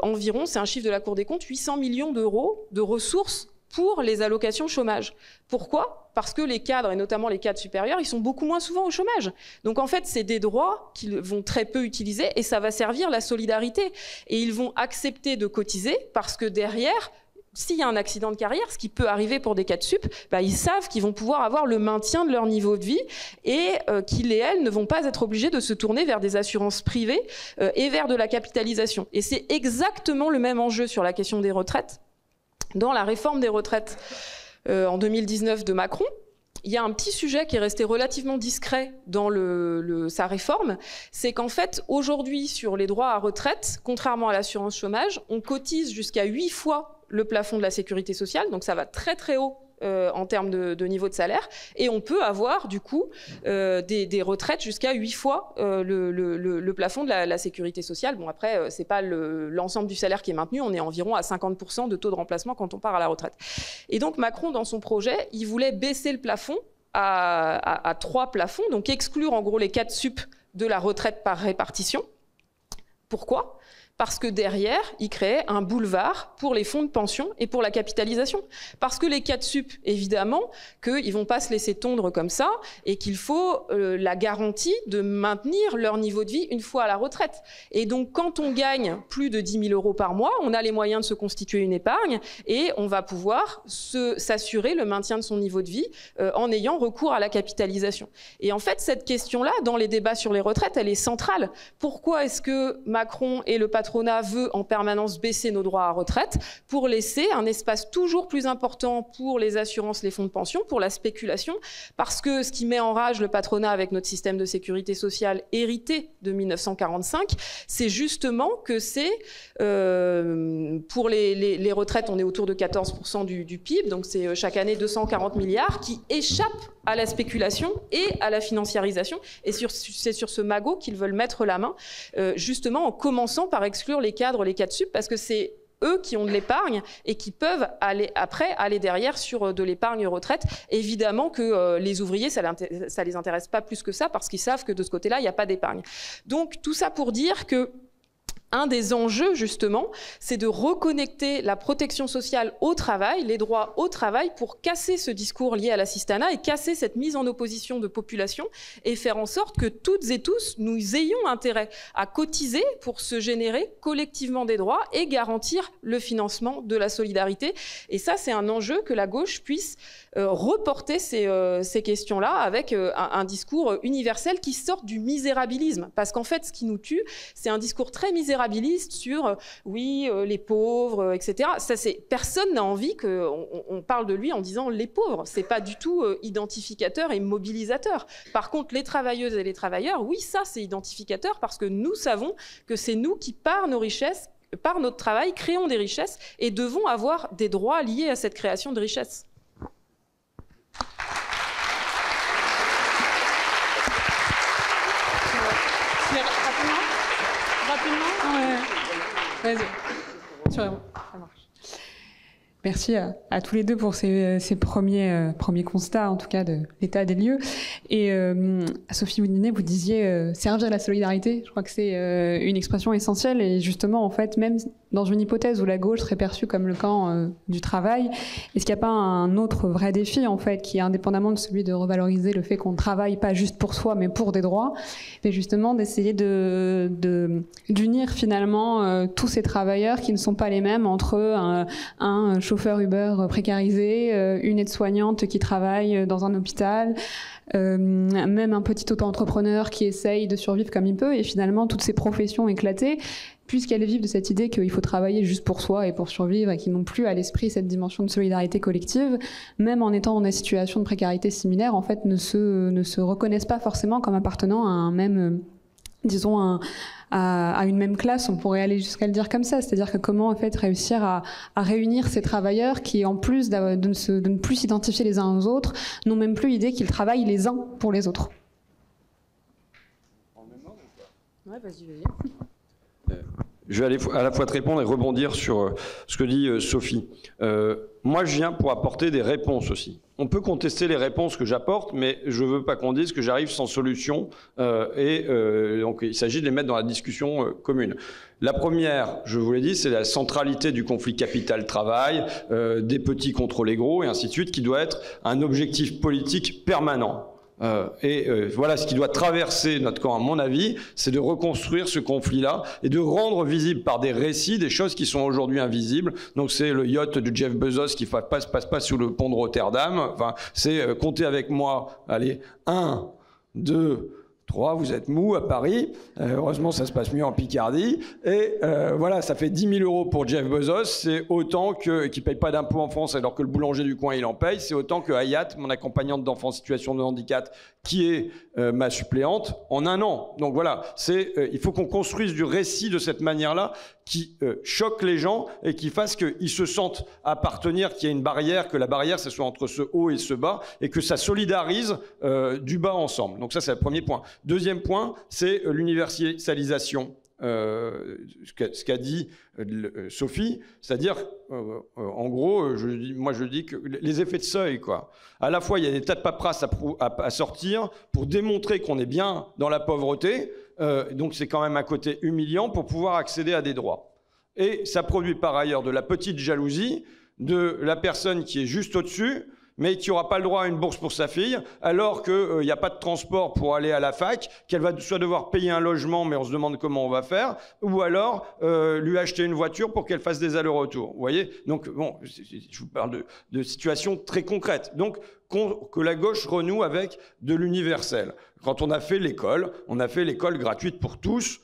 environ, c'est un chiffre de la Cour des comptes, 800 millions d'euros de ressources pour les allocations chômage. Pourquoi? Parce que les cadres, et notamment les cadres supérieurs, ils sont beaucoup moins souvent au chômage. Donc en fait, c'est des droits qu'ils vont très peu utiliser, et ça va servir la solidarité. Et ils vont accepter de cotiser parce que derrière, s'il y a un accident de carrière, ce qui peut arriver pour des cadres sup, bah, ils savent qu'ils vont pouvoir avoir le maintien de leur niveau de vie, et qu'ils et elles ne vont pas être obligés de se tourner vers des assurances privées et vers de la capitalisation. Et c'est exactement le même enjeu sur la question des retraites. Dans la réforme des retraites en 2019 de Macron, il y a un petit sujet qui est resté relativement discret dans sa réforme, c'est qu'en fait, aujourd'hui, sur les droits à retraite, contrairement à l'assurance chômage, on cotise jusqu'à 8 fois le plafond de la sécurité sociale, donc ça va très très haut en termes de niveau de salaire, et on peut avoir du coup des retraites jusqu'à 8 fois le plafond de la sécurité sociale. Bon, après, c'est pas l'ensemble du salaire qui est maintenu, on est environ à 50% de taux de remplacement quand on part à la retraite. Et donc Macron, dans son projet, il voulait baisser le plafond à 3 plafonds, donc exclure en gros les cadres sup de la retraite par répartition. Pourquoi ? parce que derrière, il créait un boulevard pour les fonds de pension et pour la capitalisation. Parce que les 4 sup, évidemment, qu'ils ne vont pas se laisser tondre comme ça et qu'il faut la garantie de maintenir leur niveau de vie une fois à la retraite. Et donc, quand on gagne plus de 10 000 € par mois, on a les moyens de se constituer une épargne et on va pouvoir s'assurer le maintien de son niveau de vie en ayant recours à la capitalisation. Et en fait, cette question-là, dans les débats sur les retraites, elle est centrale. Pourquoi est-ce que Macron et le patronat veulent en permanence baisser nos droits à retraite pour laisser un espace toujours plus important pour les assurances, les fonds de pension, pour la spéculation? Parce que ce qui met en rage le patronat avec notre système de sécurité sociale hérité de 1945, c'est justement que c'est, pour les retraites, on est autour de 14% du PIB, donc c'est chaque année 240 milliards qui échappent à la spéculation et à la financiarisation. Et c'est sur ce magot qu'ils veulent mettre la main, justement en commençant par exclure les cadres, les 4 sup, parce que c'est eux qui ont de l'épargne et qui peuvent aller derrière sur de l'épargne retraite. Évidemment que les ouvriers, ça les intéresse pas plus que ça parce qu'ils savent que de ce côté-là, il n'y a pas d'épargne. Donc tout ça pour dire que un des enjeux, justement, c'est de reconnecter la protection sociale au travail, les droits au travail, pour casser ce discours lié à l'assistanat et casser cette mise en opposition de population et faire en sorte que toutes et tous, nous ayons intérêt à cotiser pour se générer collectivement des droits et garantir le financement de la solidarité. Et ça, c'est un enjeu que la gauche puisse reporter ces questions-là avec un discours universel qui sorte du misérabilisme. Parce qu'en fait, ce qui nous tue, c'est un discours très misérabiliste sur oui, les pauvres, etc. Ça, personne n'a envie qu'on parle de lui en disant les pauvres. C'est pas du tout identificateur et mobilisateur. Par contre, les travailleuses et les travailleurs, oui, ça c'est identificateur parce que nous savons que c'est nous qui, par nos richesses, par notre travail, créons des richesses et devons avoir des droits liés à cette création de richesses. Vas-y. Ça marche. Merci à tous les deux pour ces premiers constats, en tout cas, de l'état des lieux. Et Sophie Oudinet, vous disiez servir la solidarité. Je crois que c'est une expression essentielle. Et justement, en fait, même dans une hypothèse où la gauche serait perçue comme le camp du travail, est-ce qu'il n'y a pas un autre vrai défi, en fait, qui est indépendamment de celui de revaloriser le fait qu'on ne travaille pas juste pour soi, mais pour des droits, mais justement d'essayer d'unir finalement tous ces travailleurs qui ne sont pas les mêmes entre un chauffeur Uber précarisé, une aide-soignante qui travaille dans un hôpital, même un petit auto-entrepreneur qui essaye de survivre comme il peut, et finalement toutes ces professions éclatées, puisqu'elles vivent de cette idée qu'il faut travailler juste pour soi et pour survivre et qu'ils n'ont plus à l'esprit cette dimension de solidarité collective, même en étant dans des situations de précarité similaires, en fait, ne se reconnaissent pas forcément comme appartenant à un même, disons, à une même classe. On pourrait aller jusqu'à le dire comme ça, c'est-à-dire que comment en fait réussir à réunir ces travailleurs qui, en plus de ne plus s'identifier les uns aux autres, n'ont même plus l'idée qu'ils travaillent les uns pour les autres. Ouais, vas-y. Je vais à la fois te répondre et rebondir sur ce que dit Sophie. Moi, je viens pour apporter des réponses aussi. On peut contester les réponses que j'apporte, mais je ne veux pas qu'on dise que j'arrive sans solution. Donc, il s'agit de les mettre dans la discussion commune. La première, je vous l'ai dit, c'est la centralité du conflit capital-travail, des petits contre les gros, et ainsi de suite, qui doit être un objectif politique permanent. Voilà ce qui doit traverser notre camp, à mon avis, c'est de reconstruire ce conflit-là et de rendre visible par des récits des choses qui sont aujourd'hui invisibles. Donc c'est le yacht de Jeff Bezos qui passe pas sous le pont de Rotterdam. Enfin, c'est comptez avec moi. Allez, 1, 2, 3, vous êtes mou à Paris. Heureusement, ça se passe mieux en Picardie. Et voilà, ça fait 10 000 € pour Jeff Bezos. C'est autant qu'il ne paye pas d'impôts en France alors que le boulanger du coin, il en paye. C'est autant que Hayat, mon accompagnante d'enfants en situation de handicap, qui est ma suppléante, en 1 an. Donc voilà, il faut qu'on construise du récit de cette manière-là qui choque les gens et qui fasse qu'ils se sentent appartenir, qu'il y ait une barrière, que la barrière, ce soit entre ce haut et ce bas, et que ça solidarise du bas ensemble. Donc ça, c'est le premier point. Deuxième point, c'est l'universalisation. Ce qu'a dit Sophie, c'est-à-dire, en gros, je dis que les effets de seuil, quoi. À la fois, il y a des tas de paperasses à sortir pour démontrer qu'on est bien dans la pauvreté, Donc c'est quand même un côté humiliant pour pouvoir accéder à des droits. Et ça produit par ailleurs de la petite jalousie de la personne qui est juste au-dessus, mais qui n'aura pas le droit à une bourse pour sa fille, alors qu'il n'y a pas de transport pour aller à la fac, qu'elle va soit devoir payer un logement, mais on se demande comment on va faire, ou alors lui acheter une voiture pour qu'elle fasse des allers-retours. Vous voyez? Donc, bon, je vous parle de situations très concrètes. Donc, que la gauche renoue avec de l'universel. Quand on a fait l'école gratuite pour tous,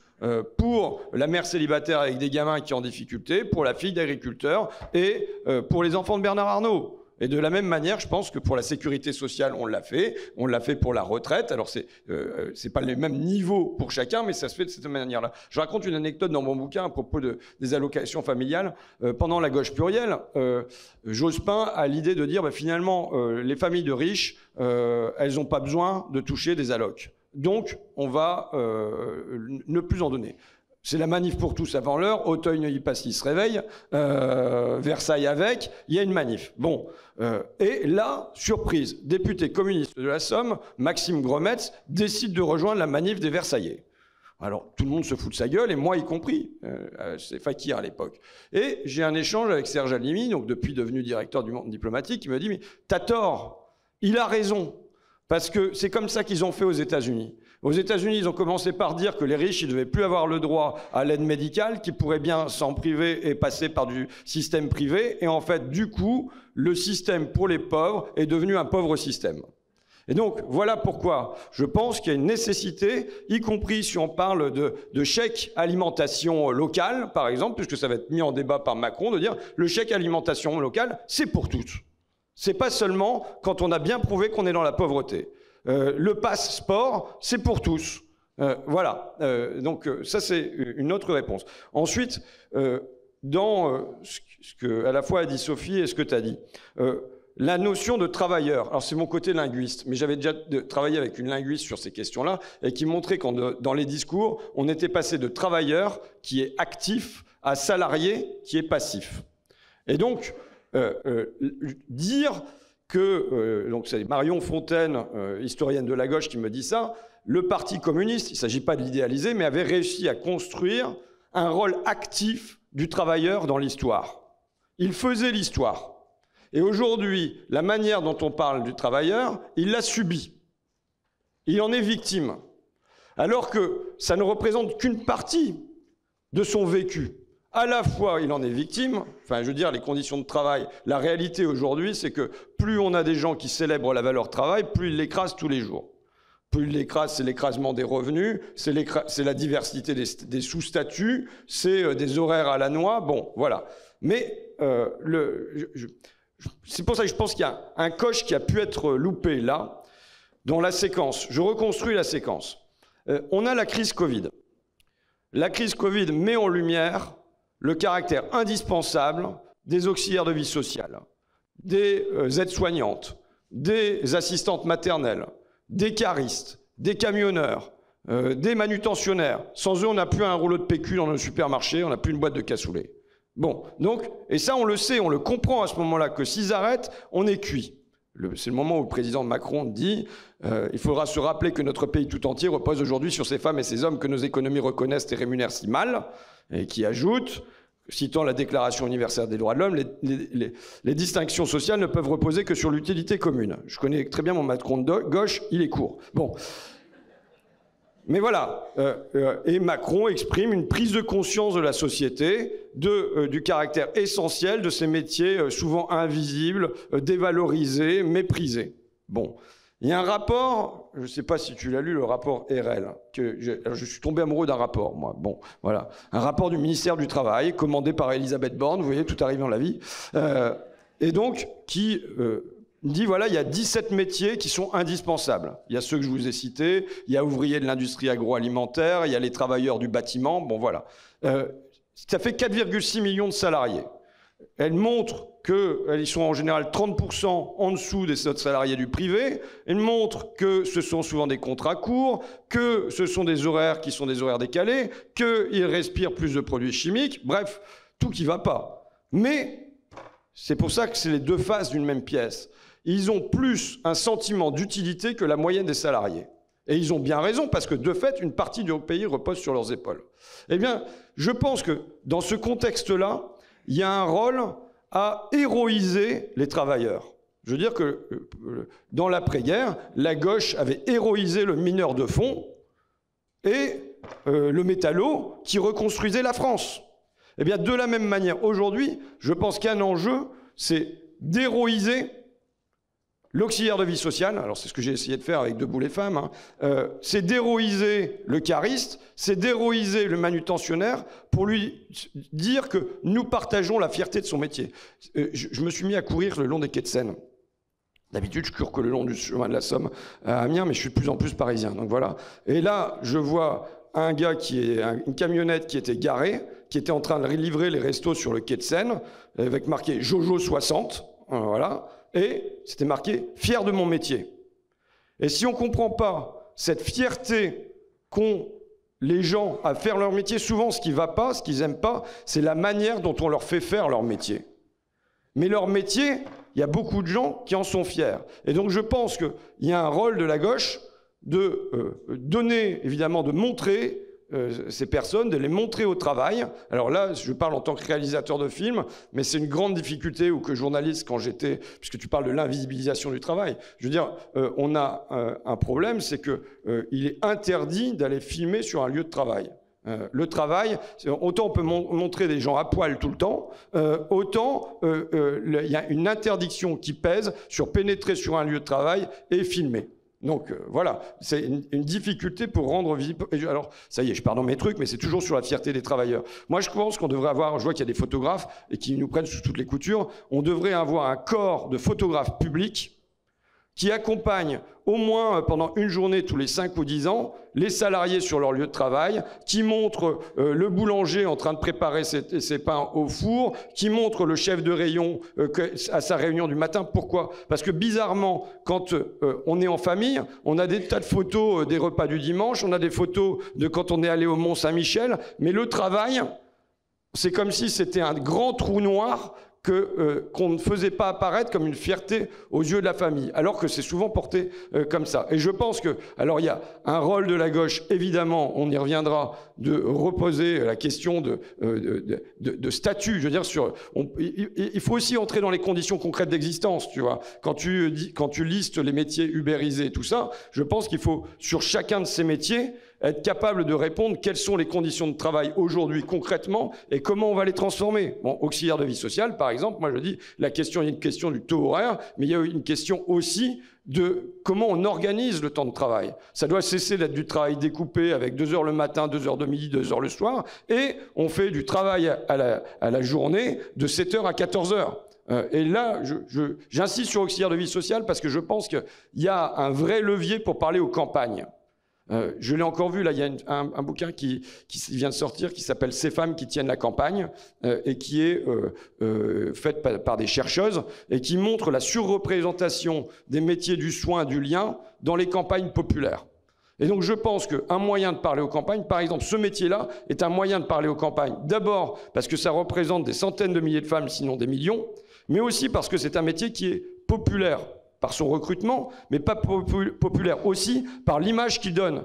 pour la mère célibataire avec des gamins qui ont en difficulté, pour la fille d'agriculteur et pour les enfants de Bernard Arnault. Et de la même manière, je pense que pour la sécurité sociale, on l'a fait pour la retraite. Alors c'est pas les mêmes niveaux pour chacun, mais ça se fait de cette manière-là. Je raconte une anecdote dans mon bouquin à propos des allocations familiales. Pendant la gauche plurielle, Jospin a l'idée de dire finalement les familles de riches, elles n'ont pas besoin de toucher des allocs. Donc on va ne plus en donner. C'est la manif pour tous avant l'heure, Auteuil-Neuilly-Passy se réveille, Versailles avec, il y a une manif. Bon, et là, surprise, député communiste de la Somme, Maxime Grometz, décide de rejoindre la manif des Versaillais. Alors, tout le monde se fout de sa gueule, et moi y compris. C'est Fakir à l'époque. Et j'ai un échange avec Serge Alimi, donc depuis devenu directeur du Monde diplomatique, qui me dit « Mais t'as tort, il a raison, parce que c'est comme ça qu'ils ont fait aux États-Unis. Aux États-Unis, ils ont commencé par dire que les riches, ils ne devaient plus avoir le droit à l'aide médicale, qu'ils pourraient bien s'en priver et passer par du système privé. Et en fait, du coup, le système pour les pauvres est devenu un pauvre système. Et donc, voilà pourquoi je pense qu'il y a une nécessité, y compris si on parle de chèque alimentation locale, par exemple, puisque ça va être mis en débat par Macron, de dire le chèque alimentation locale, c'est pour tous. C'est pas seulement quand on a bien prouvé qu'on est dans la pauvreté. Le pass sport, c'est pour tous. Voilà. Donc ça, c'est une autre réponse. Ensuite, dans ce que à la fois a dit Sophie et ce que tu as dit, la notion de travailleur. Alors c'est mon côté linguiste, mais j'avais déjà travaillé avec une linguiste sur ces questions-là et qui montrait qu'en dans les discours, on était passé de travailleur qui est actif à salarié qui est passif. Et donc dire que, donc c'est Marion Fontaine, historienne de la gauche, qui me dit ça, le Parti communiste, il ne s'agit pas de l'idéaliser, mais avait réussi à construire un rôle actif du travailleur dans l'histoire. Il faisait l'histoire. Et aujourd'hui, la manière dont on parle du travailleur, il l'a subi. Il en est victime. Alors que ça ne représente qu'une partie de son vécu. À la fois, il en est victime, enfin, je veux dire, les conditions de travail. La réalité aujourd'hui, c'est que plus on a des gens qui célèbrent la valeur travail, plus ils l'écrasent tous les jours. Plus ils l'écrasent, c'est l'écrasement des revenus, c'est la diversité des sous-statuts, c'est des horaires à la noix, bon, voilà. Mais c'est pour ça que je pense qu'il y a un coche qui a pu être loupé là, dans la séquence. Je reconstruis la séquence. On a la crise Covid. La crise Covid met en lumière le caractère indispensable des auxiliaires de vie sociale, des aides-soignantes, des assistantes maternelles, des caristes, des camionneurs, des manutentionnaires. Sans eux, on n'a plus un rouleau de PQ dans nos supermarchés, on n'a plus une boîte de cassoulet. Bon, donc, et ça on le sait, on le comprend à ce moment-là, que s'ils arrêtent, on est cuit. C'est le moment où le président Macron dit il faudra se rappeler que notre pays tout entier repose aujourd'hui sur ces femmes et ces hommes que nos économies reconnaissent et rémunèrent si mal, et qui ajoute, citant la Déclaration universelle des droits de l'homme, les distinctions sociales ne peuvent reposer que sur l'utilité commune. Je connais très bien mon Macron de gauche, il est court. Bon. Mais voilà, et Macron exprime une prise de conscience de la société, du caractère essentiel de ces métiers souvent invisibles, dévalorisés, méprisés. Bon, il y a un rapport, je ne sais pas si tu l'as lu, le rapport RL, je suis tombé amoureux d'un rapport, moi. Bon, voilà, un rapport du ministère du Travail, commandé par Elisabeth Borne, vous voyez, tout arrive dans la vie, et donc qui dit, voilà, il y a 17 métiers qui sont indispensables. Il y a ceux que je vous ai cités, il y a ouvriers de l'industrie agroalimentaire, il y a les travailleurs du bâtiment, bon voilà. Ça fait 4,6 millions de salariés. Elle montre qu'ils sont en général 30% en dessous des autres salariés du privé. Elle montre que ce sont souvent des contrats courts, que ce sont des horaires qui sont des horaires décalés, qu'ils respirent plus de produits chimiques, bref, tout qui ne va pas. Mais c'est pour ça que c'est les deux faces d'une même pièce. Ils ont plus un sentiment d'utilité que la moyenne des salariés. Et ils ont bien raison, parce que de fait, une partie du pays repose sur leurs épaules. Eh bien, je pense que dans ce contexte-là, il y a un rôle à héroïser les travailleurs. Je veux dire que dans l'après-guerre, la gauche avait héroïsé le mineur de fond et le métallo qui reconstruisait la France. Eh bien, de la même manière, aujourd'hui, je pense qu'un enjeu, c'est d'héroïser l'auxiliaire de vie sociale. Alors, c'est ce que j'ai essayé de faire avec Debout les femmes. Hein. C'est d'héroïser le cariste, c'est d'héroïser le manutentionnaire pour lui dire que nous partageons la fierté de son métier. Je me suis mis à courir le long des quais de Seine. D'habitude, je cours que le long du chemin de la Somme à Amiens, mais je suis de plus en plus parisien. Donc voilà. Et là, je vois un gars une camionnette qui était garée, qui était en train de livrer les restos sur le quai de Seine, avec marqué Jojo 60, voilà, et c'était marqué fier de mon métier. Et si on ne comprend pas cette fierté qu'ont les gens à faire leur métier, souvent ce qui ne va pas, ce qu'ils n'aiment pas, c'est la manière dont on leur fait faire leur métier. Mais leur métier, il y a beaucoup de gens qui en sont fiers. Et donc je pense qu'il y a un rôle de la gauche de donner, évidemment, de montrer ces personnes, de les montrer au travail. Alors là, je parle en tant que réalisateur de films, mais c'est une grande difficulté, ou que journaliste quand j'étais, puisque tu parles de l'invisibilisation du travail. Je veux dire, on a un problème, c'est qu'il est interdit d'aller filmer sur un lieu de travail. Le travail, autant on peut montrer des gens à poil tout le temps, autant il y a une interdiction qui pèse sur pénétrer sur un lieu de travail et filmer. Donc voilà, c'est une difficulté pour rendre visible. Alors ça y est, je pars dans mes trucs, mais c'est toujours sur la fierté des travailleurs. Moi je pense qu'on devrait avoir, je vois qu'il y a des photographes et qui nous prennent sous toutes les coutures, on devrait avoir un corps de photographes publics qui accompagne au moins pendant une journée tous les 5 ou 10 ans les salariés sur leur lieu de travail, qui montre le boulanger en train de préparer ses pains au four, qui montre le chef de rayon à sa réunion du matin. Pourquoi? Parce que bizarrement, quand on est en famille, on a des tas de photos des repas du dimanche, on a des photos de quand on est allé au Mont-Saint-Michel, mais le travail, c'est comme si c'était un grand trou noir qu'on ne faisait pas apparaître comme une fierté aux yeux de la famille, alors que c'est souvent porté comme ça. Et je pense que, alors il y a un rôle de la gauche, évidemment, on y reviendra, de reposer la question de statut. Je veux dire, il faut aussi entrer dans les conditions concrètes d'existence, tu vois. Quand tu listes les métiers ubérisés, tout ça, je pense qu'il faut, sur chacun de ces métiers, être capable de répondre quelles sont les conditions de travail aujourd'hui concrètement et comment on va les transformer. Bon, auxiliaire de vie sociale, par exemple, moi je dis, il y a une question du taux horaire, mais il y a une question aussi de comment on organise le temps de travail. Ça doit cesser d'être du travail découpé avec 2 heures le matin, 2 heures de midi, 2 heures le soir, et on fait du travail à la journée de 7 heures à 14 heures. Et là, j'insiste sur auxiliaire de vie sociale parce que je pense qu'il y a un vrai levier pour parler aux campagnes. Je l'ai encore vu, là, il y a un bouquin qui vient de sortir qui s'appelle « Ces femmes qui tiennent la campagne » et qui est fait par des chercheuses et qui montre la surreprésentation des métiers du soin, du lien dans les campagnes populaires. Et donc je pense qu'un moyen de parler aux campagnes, par exemple ce métier-là, est un moyen de parler aux campagnes. D'abord parce que ça représente des centaines de milliers de femmes, sinon des millions, mais aussi parce que c'est un métier qui est populaire par son recrutement, mais pas populaire aussi par l'image qu'il donne.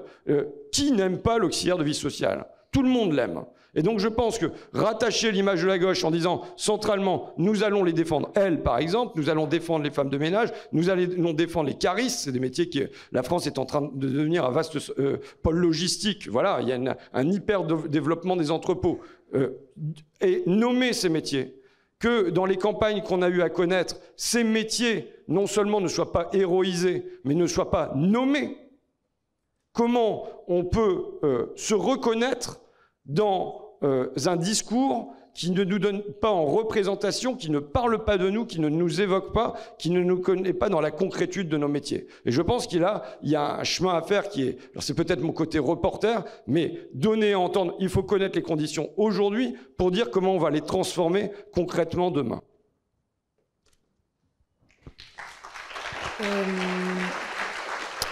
Qui n'aime pas l'auxiliaire de vie sociale? Tout le monde l'aime. Et donc je pense que rattacher l'image de la gauche en disant centralement, nous allons les défendre, elles par exemple, nous allons défendre les femmes de ménage, nous allons défendre les caristes, c'est des métiers qui, la France est en train de devenir un vaste pôle logistique, voilà, il y a un hyper développement des entrepôts. Et nommer ces métiers, que dans les campagnes qu'on a eu à connaître, ces métiers non seulement ne soient pas héroïsés, mais ne soient pas nommés. Comment on peut se reconnaître dans un discours qui ne nous donne pas en représentation, qui ne parle pas de nous, qui ne nous évoque pas, qui ne nous connaît pas dans la concrétude de nos métiers. Et je pense qu'il y a un chemin à faire qui est, alors c'est peut-être mon côté reporter, mais donner à entendre, il faut connaître les conditions aujourd'hui pour dire comment on va les transformer concrètement demain.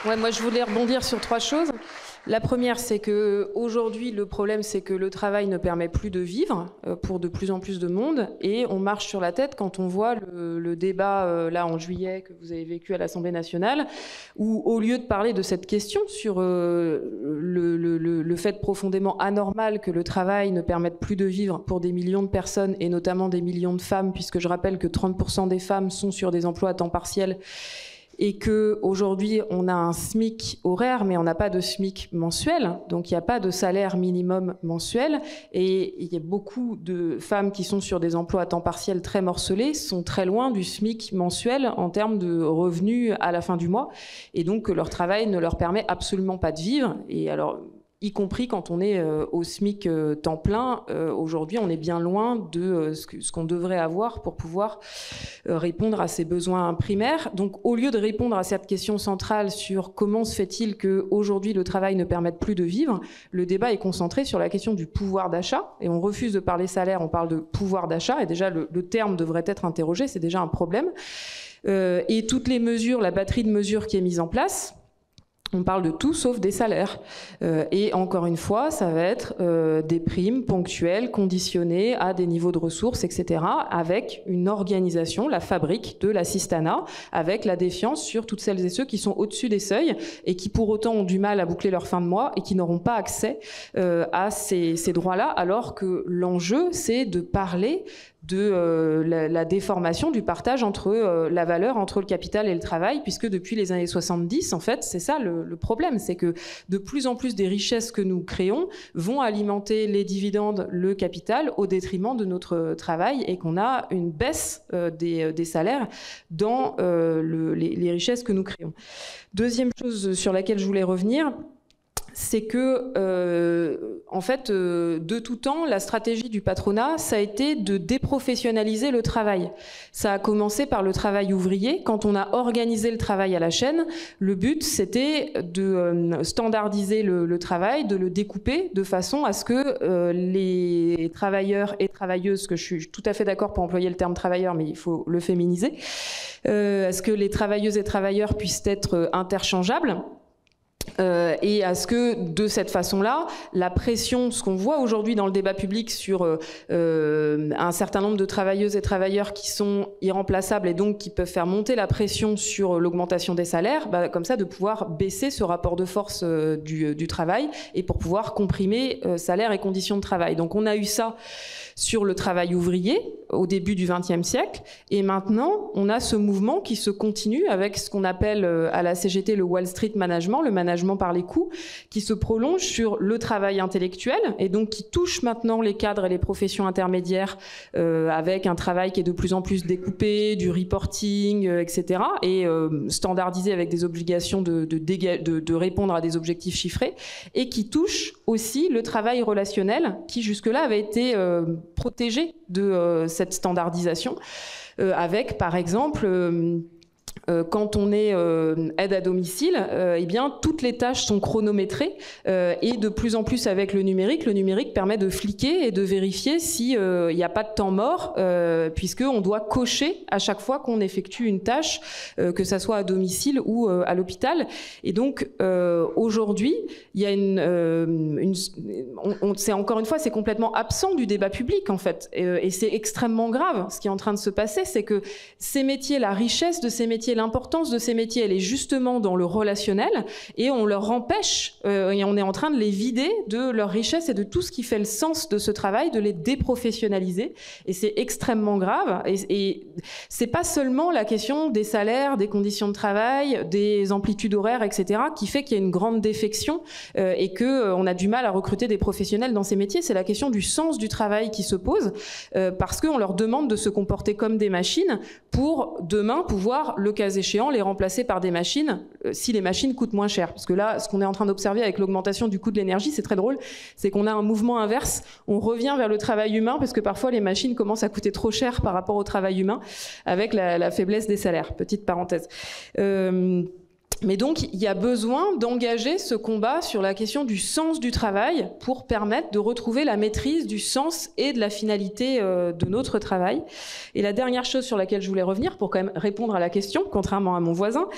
Ouais, moi je voulais rebondir sur 3 choses. La première, c'est que aujourd'hui, le problème, c'est que le travail ne permet plus de vivre pour de plus en plus de monde, et on marche sur la tête quand on voit le débat là en juillet que vous avez vécu à l'Assemblée nationale, où au lieu de parler de cette question sur le fait profondément anormal que le travail ne permette plus de vivre pour des millions de personnes, et notamment des millions de femmes, puisque je rappelle que 30% des femmes sont sur des emplois à temps partiel, et qu'aujourd'hui, on a un SMIC horaire, mais on n'a pas de SMIC mensuel, donc il n'y a pas de salaire minimum mensuel, et il y a beaucoup de femmes qui sont sur des emplois à temps partiel très morcelés, sont très loin du SMIC mensuel en termes de revenus à la fin du mois, et donc leur travail ne leur permet absolument pas de vivre. Et alors, y compris quand on est au SMIC temps plein, aujourd'hui on est bien loin de ce qu'on devrait avoir pour pouvoir répondre à ses besoins primaires. Donc au lieu de répondre à cette question centrale sur comment se fait-il qu'aujourd'hui le travail ne permette plus de vivre, le débat est concentré sur la question du pouvoir d'achat, et on refuse de parler salaire, on parle de pouvoir d'achat, et déjà le terme devrait être interrogé, c'est déjà un problème. Et toutes les mesures, la batterie de mesures qui est mise en place, on parle de tout sauf des salaires. Et encore une fois, ça va être des primes ponctuelles, conditionnées à des niveaux de ressources, etc., avec une organisation, la fabrique de l'assistanat, avec la défiance sur toutes celles et ceux qui sont au-dessus des seuils et qui pour autant ont du mal à boucler leur fin de mois et qui n'auront pas accès à ces droits-là, alors que l'enjeu, c'est de parler de la déformation du partage entre la valeur entre le capital et le travail, puisque depuis les années 70, en fait, c'est ça le problème, c'est que de plus en plus des richesses que nous créons vont alimenter les dividendes, le capital, au détriment de notre travail, et qu'on a une baisse des salaires dans les richesses que nous créons. Deuxième chose sur laquelle je voulais revenir, c'est que, en fait, de tout temps, la stratégie du patronat, ça a été de déprofessionnaliser le travail. Ça a commencé par le travail ouvrier. Quand on a organisé le travail à la chaîne, le but, c'était de standardiser le travail, de le découper de façon à ce que les travailleurs et travailleuses, que je suis tout à fait d'accord pour employer le terme travailleur, mais il faut le féminiser, à ce que les travailleuses et travailleurs puissent être interchangeables. Et à ce que, de cette façon-là, la pression, ce qu'on voit aujourd'hui dans le débat public sur un certain nombre de travailleuses et travailleurs qui sont irremplaçables et donc qui peuvent faire monter la pression sur l'augmentation des salaires, comme ça de pouvoir baisser ce rapport de force du travail, et pour pouvoir comprimer salaire et conditions de travail. Donc on a eu ça sur le travail ouvrier au début du XXe siècle, et maintenant on a ce mouvement qui se continue avec ce qu'on appelle à la CGT le Wall Street Management, le management par les coûts, qui se prolonge sur le travail intellectuel, et donc qui touche maintenant les cadres et les professions intermédiaires, avec un travail qui est de plus en plus découpé, du reporting, etc., et standardisé avec des obligations de répondre à des objectifs chiffrés, et qui touche aussi le travail relationnel qui jusque-là avait été protégé de cette standardisation, avec par exemple quand on est aide à domicile, eh bien toutes les tâches sont chronométrées, et de plus en plus avec le numérique permet de fliquer et de vérifier si il n'y a pas de temps mort, puisque on doit cocher à chaque fois qu'on effectue une tâche, que ça soit à domicile ou à l'hôpital. Et donc aujourd'hui, il y a c'est encore une fois, c'est complètement absent du débat public en fait, et c'est extrêmement grave. Ce qui est en train de se passer, c'est que ces métiers, la richesse de ces métiers, l'importance de ces métiers, elle est justement dans le relationnel, et on leur empêche, et on est en train de les vider de leur richesse et de tout ce qui fait le sens de ce travail, de les déprofessionnaliser, et c'est extrêmement grave. Et c'est pas seulement la question des salaires, des conditions de travail, des amplitudes horaires, etc., qui fait qu'il y a une grande défection et que on a du mal à recruter des professionnels dans ces métiers. C'est la question du sens du travail qui se pose, parce qu'on leur demande de se comporter comme des machines pour demain pouvoir, le cas échéant, les remplacer par des machines si les machines coûtent moins cher. Parce que là, ce qu'on est en train d'observer avec l'augmentation du coût de l'énergie, c'est très drôle, c'est qu'on a un mouvement inverse. On revient vers le travail humain parce que parfois les machines commencent à coûter trop cher par rapport au travail humain, avec la faiblesse des salaires. Petite parenthèse. Mais donc, il y a besoin d'engager ce combat sur la question du sens du travail pour permettre de retrouver la maîtrise du sens et de la finalité de notre travail. Et la dernière chose sur laquelle je voulais revenir, pour quand même répondre à la question, contrairement à mon voisin,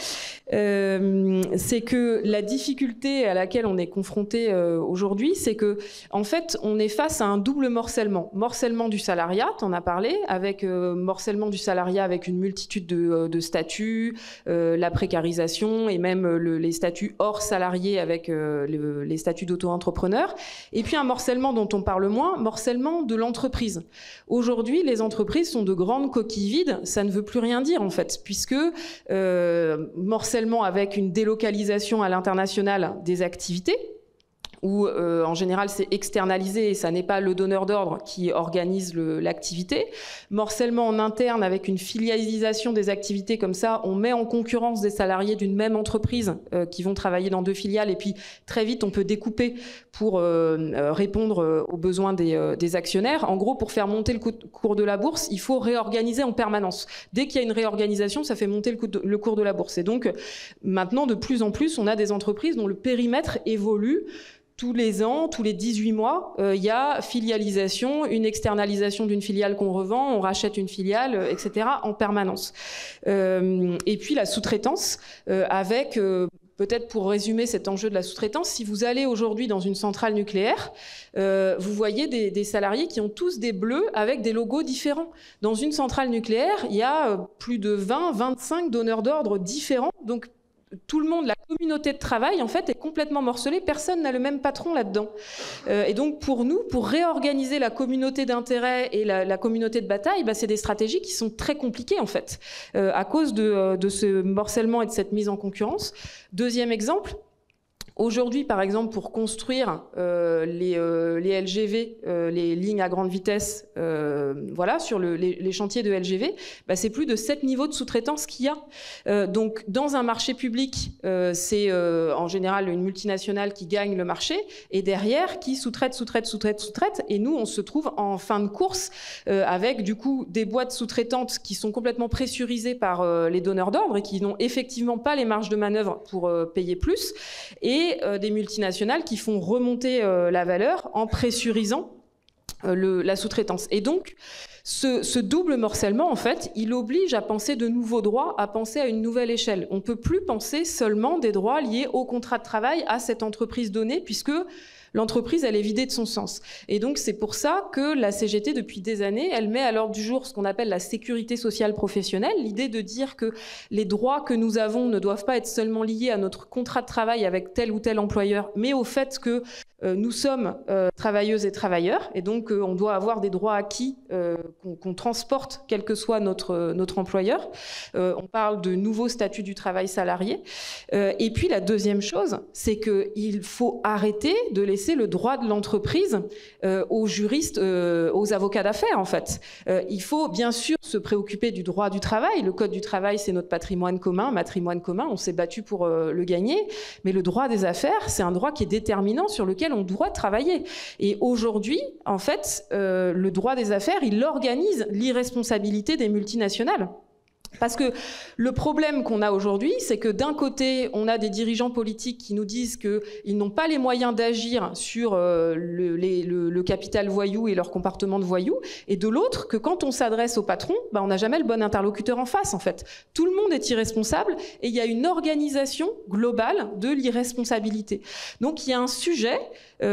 c'est que la difficulté à laquelle on est confronté aujourd'hui, c'est que, en fait, on est face à un double morcellement. Morcellement du salariat, t'en as parlé, avec morcellement du salariat avec une multitude de statuts, la précarisation, et même les statuts hors salariés avec les statuts d'auto-entrepreneur. Et puis un morcellement dont on parle moins, morcellement de l'entreprise. Aujourd'hui, les entreprises sont de grandes coquilles vides, ça ne veut plus rien dire en fait, puisque morcellement avec une délocalisation à l'international des activités, où en général c'est externalisé et ça n'est pas le donneur d'ordre qui organise l'activité. Morcellement en interne avec une filialisation des activités, comme ça on met en concurrence des salariés d'une même entreprise qui vont travailler dans 2 filiales, et puis très vite on peut découper pour répondre aux besoins des actionnaires. En gros, pour faire monter le cours de la bourse, il faut réorganiser en permanence. Dès qu'il y a une réorganisation, ça fait monter le cours de la bourse. Et donc maintenant, de plus en plus, on a des entreprises dont le périmètre évolue. Tous les ans, tous les 18 mois, il y a filialisation, une externalisation d'une filiale qu'on revend, on rachète une filiale, etc. en permanence. Et puis la sous-traitance, avec, peut-être pour résumer cet enjeu de la sous-traitance, si vous allez aujourd'hui dans une centrale nucléaire, vous voyez des salariés qui ont tous des bleus avec des logos différents. Dans une centrale nucléaire, il y a plus de 20-25 donneurs d'ordre différents, donc tout le monde, la communauté de travail, en fait, est complètement morcelée. Personne n'a le même patron là-dedans. Et donc, pour nous, pour réorganiser la communauté d'intérêt et la communauté de bataille, c'est des stratégies qui sont très compliquées, en fait, à cause de ce morcellement et de cette mise en concurrence. Deuxième exemple. Aujourd'hui, par exemple, pour construire les LGV, les lignes à grande vitesse, voilà, sur les chantiers de LGV, c'est plus de 7 niveaux de sous-traitance qu'il y a. Donc, dans un marché public, c'est en général une multinationale qui gagne le marché, et derrière, qui sous-traite. Et nous, on se trouve en fin de course avec, du coup, des boîtes sous-traitantes qui sont complètement pressurisées par les donneurs d'ordre et qui n'ont effectivement pas les marges de manœuvre pour payer plus, et des multinationales qui font remonter la valeur en pressurisant la sous-traitance. Et donc, ce double morcellement, en fait, il oblige à penser de nouveaux droits, à penser à une nouvelle échelle. On ne peut plus penser seulement des droits liés au contrat de travail à cette entreprise donnée, puisque l'entreprise, elle est vidée de son sens. Et donc, c'est pour ça que la CGT, depuis des années, elle met à l'ordre du jour ce qu'on appelle la sécurité sociale professionnelle, l'idée de dire que les droits que nous avons ne doivent pas être seulement liés à notre contrat de travail avec tel ou tel employeur, mais au fait que nous sommes travailleuses et travailleurs, et donc on doit avoir des droits acquis qu'on transporte, quel que soit notre employeur. On parle de nouveaux statuts du travail salarié. Et puis la deuxième chose, c'est qu'il faut arrêter de laisser le droit de l'entreprise aux juristes, aux avocats d'affaires, en fait. Il faut bien sûr se préoccuper du droit du travail. Le Code du travail, c'est notre patrimoine commun, on s'est battu pour le gagner, mais le droit des affaires, c'est un droit qui est déterminant, sur lequel on doit travailler. Et aujourd'hui, en fait, le droit des affaires, il organise l'irresponsabilité des multinationales. Parce que le problème qu'on a aujourd'hui, c'est que d'un côté, on a des dirigeants politiques qui nous disent qu'ils n'ont pas les moyens d'agir sur le capital voyou et leur comportement de voyou, et de l'autre, que quand on s'adresse au patron, on n'a jamais le bon interlocuteur en face, en fait. Tout le monde est irresponsable, et il y a une organisation globale de l'irresponsabilité. Donc il y a un sujet,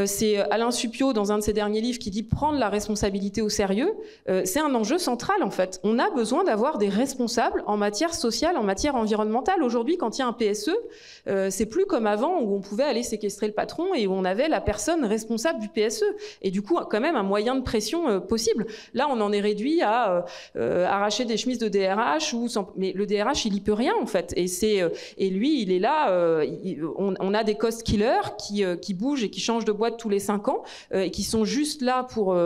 c'est Alain Supiot, dans un de ses derniers livres, qui dit « prendre la responsabilité au sérieux », c'est un enjeu central, en fait. On a besoin d'avoir des responsables en matière sociale, en matière environnementale. Aujourd'hui, quand il y a un PSE, c'est plus comme avant où on pouvait aller séquestrer le patron et où on avait la personne responsable du PSE. Et du coup, quand même un moyen de pression possible. Là, on en est réduit à arracher des chemises de DRH, mais le DRH, il y peut rien, en fait. Et lui, il est là, on a des cost killers qui bougent et qui changent de boîte tous les 5 ans, et qui sont juste là pour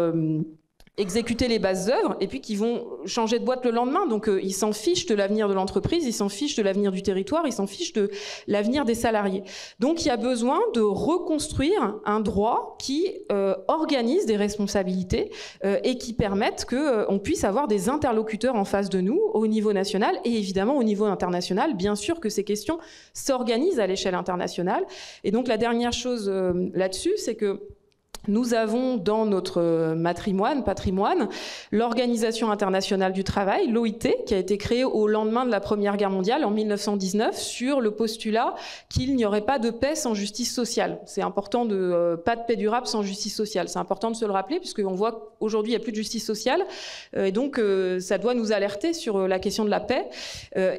exécuter les bases œuvres et puis qui vont changer de boîte le lendemain. Donc ils s'en fichent de l'avenir de l'entreprise, ils s'en fichent de l'avenir du territoire, ils s'en fichent de l'avenir des salariés. Donc il y a besoin de reconstruire un droit qui organise des responsabilités et qui permette qu'on puisse avoir des interlocuteurs en face de nous au niveau national et évidemment au niveau international. Bien sûr que ces questions s'organisent à l'échelle internationale. Et donc la dernière chose là-dessus, c'est que nous avons dans notre patrimoine, l'Organisation internationale du travail, l'OIT, qui a été créée au lendemain de la Première Guerre mondiale, en 1919, sur le postulat qu'il n'y aurait pas de paix sans justice sociale. C'est important pas de paix durable sans justice sociale. C'est important de se le rappeler, puisqu'on voit qu'aujourd'hui, il n'y a plus de justice sociale. Et donc, ça doit nous alerter sur la question de la paix.